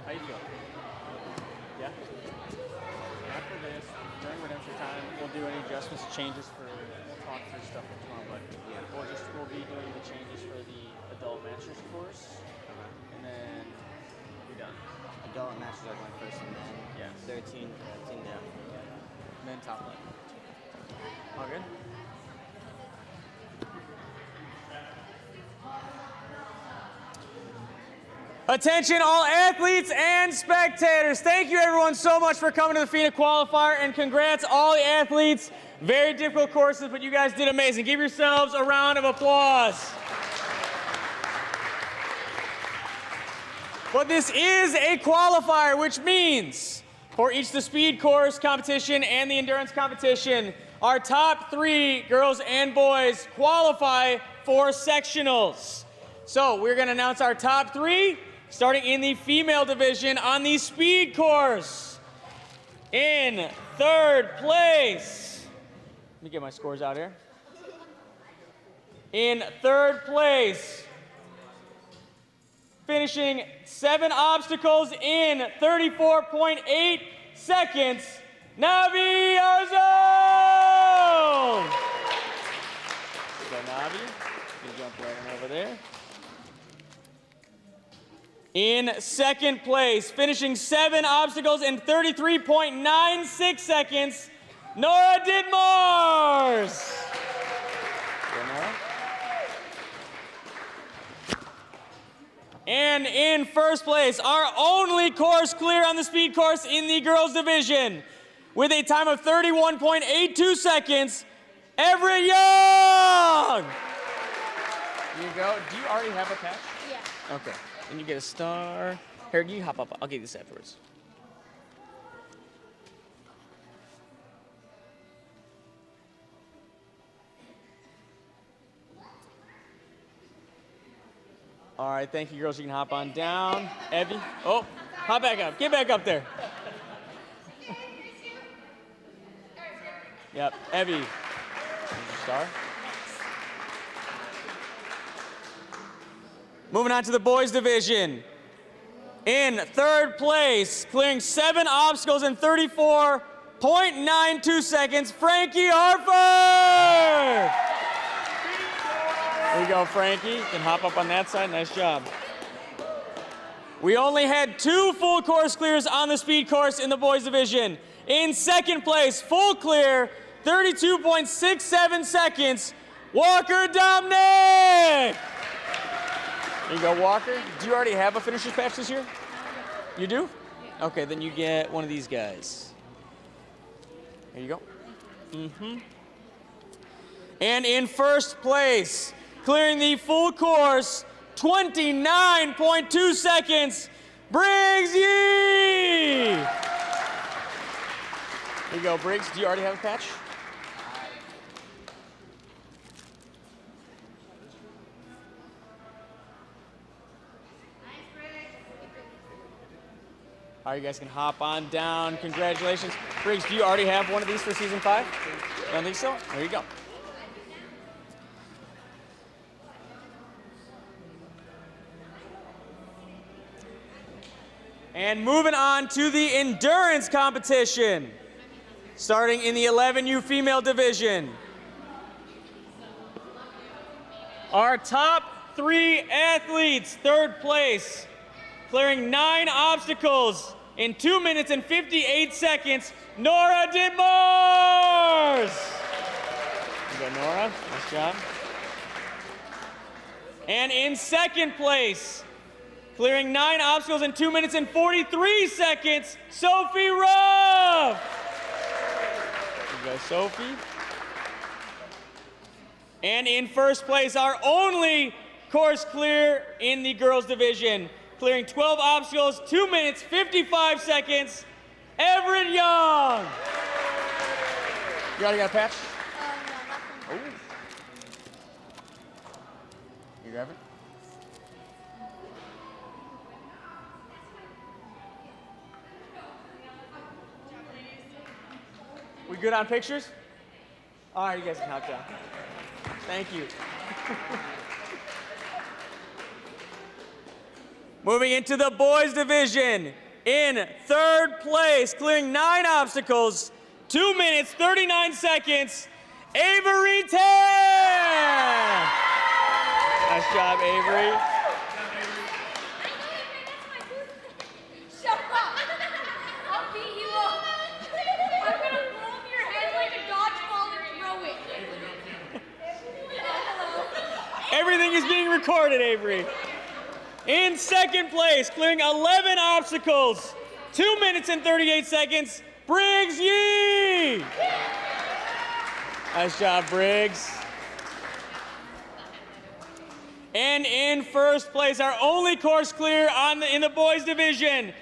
Speaker 4: How you feel? Yeah? After this, during redemption time, we'll do any adjustments, changes for, we'll talk through stuff tomorrow, but we'll be doing the changes for the adult master's course, and then we're done.
Speaker 5: Adult masters are going first, and then
Speaker 4: Yes.
Speaker 5: 13 down.
Speaker 4: And then top line. All good? Attention all athletes and spectators. Thank you everyone so much for coming to the FINA Qualifier, and congrats all the athletes. Very difficult courses, but you guys did amazing. Give yourselves a round of applause. But this is a qualifier, which means for each the speed course competition and the endurance competition, our top 3 girls and boys qualify for sectionals. So we're gonna announce our top 3, starting in the female division on the speed course. In 3rd place, let me get my scores out here. In 3rd place, finishing 7 obstacles in 34.8 seconds, Navi Arzon! Go Navi, you jump right on over there. In 2nd place, finishing 7 obstacles in 33.96 seconds, Nora Didmars! Go Nora. And in 1st place, our only course clear on the speed course in the girls division, with a time of 31.82 seconds, Everett Young! Here you go. Do you already have a patch?
Speaker 6: Yeah.
Speaker 4: Okay. Then you get a star. Here, you hop up. I'll give you this afterwards. All right, thank you, girls. You can hop on down. Evie, oh, hop back up. Get back up there. Yep, Evie. There's your star. Moving on to the boys division. In 3rd place, clearing 7 obstacles in 34.92 seconds, Frankie Harford! There you go, Frankie. You can hop up on that side. Nice job. We only had 2 full course clears on the speed course in the boys division. In 2nd place, full clear, 32.67 seconds, Walker Dominic! There you go, Walker. Do you already have a finisher's patch this year? You do? Okay, then you get one of these guys. There you go. And in 1st place, clearing the full course, 29.2 seconds, Briggs Yee! There you go, Briggs. Do you already have a patch? All right, you guys can hop on down. Congratulations. Briggs, do you already have one of these for season 5? You don't think so? There you go. And moving on to the endurance competition, starting in the 11U female division. Our top 3 athletes, 3rd place, clearing 9 obstacles in 2 minutes and 58 seconds, Nora Didmars! You go, Nora. Nice job. And in 2nd place, clearing 9 obstacles in 2 minutes and 43 seconds, Sophie Ruff! You go, Sophie. And in 1st place, our only course clear in the girls division, clearing 12 obstacles, 2 minutes, 55 seconds, Everett Young! You already got a patch?
Speaker 6: No, nothing.
Speaker 4: Oh. You grab it? We good on pictures? All right, you guys can hop down. Thank you. Moving into the boys division. In third place, clearing 9 obstacles, 2 minutes, 39 seconds, Avery Tan! Nice job, Avery.
Speaker 6: Shut up! I'll beat you up. I'm gonna blow up your head like a dodgeball and throw it. Hello.
Speaker 4: Everything is being recorded, Avery. In second place, clearing 11 obstacles, 2 minutes and 38 seconds, Briggs Yee! Nice job, Briggs. And in first place, our only course clear in the boys division,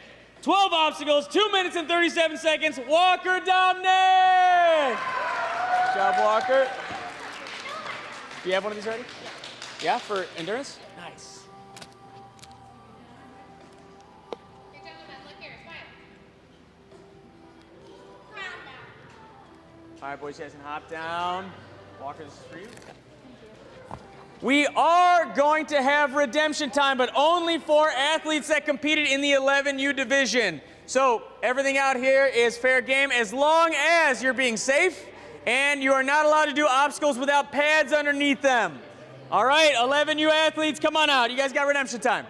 Speaker 4: 12 obstacles, 2 minutes and 37 seconds, Walker Dominic! Good job, Walker. Do you have one of these ready? Yeah, for endurance? Nice. All right, boys, you guys can hop down. Walker, this is for you. We are going to have redemption time, but only for athletes that competed in the 11U division. So everything out here is fair game as long as you're being safe and you are not allowed to do obstacles without pads underneath them. All right, 11U athletes, come on out. You guys got redemption time.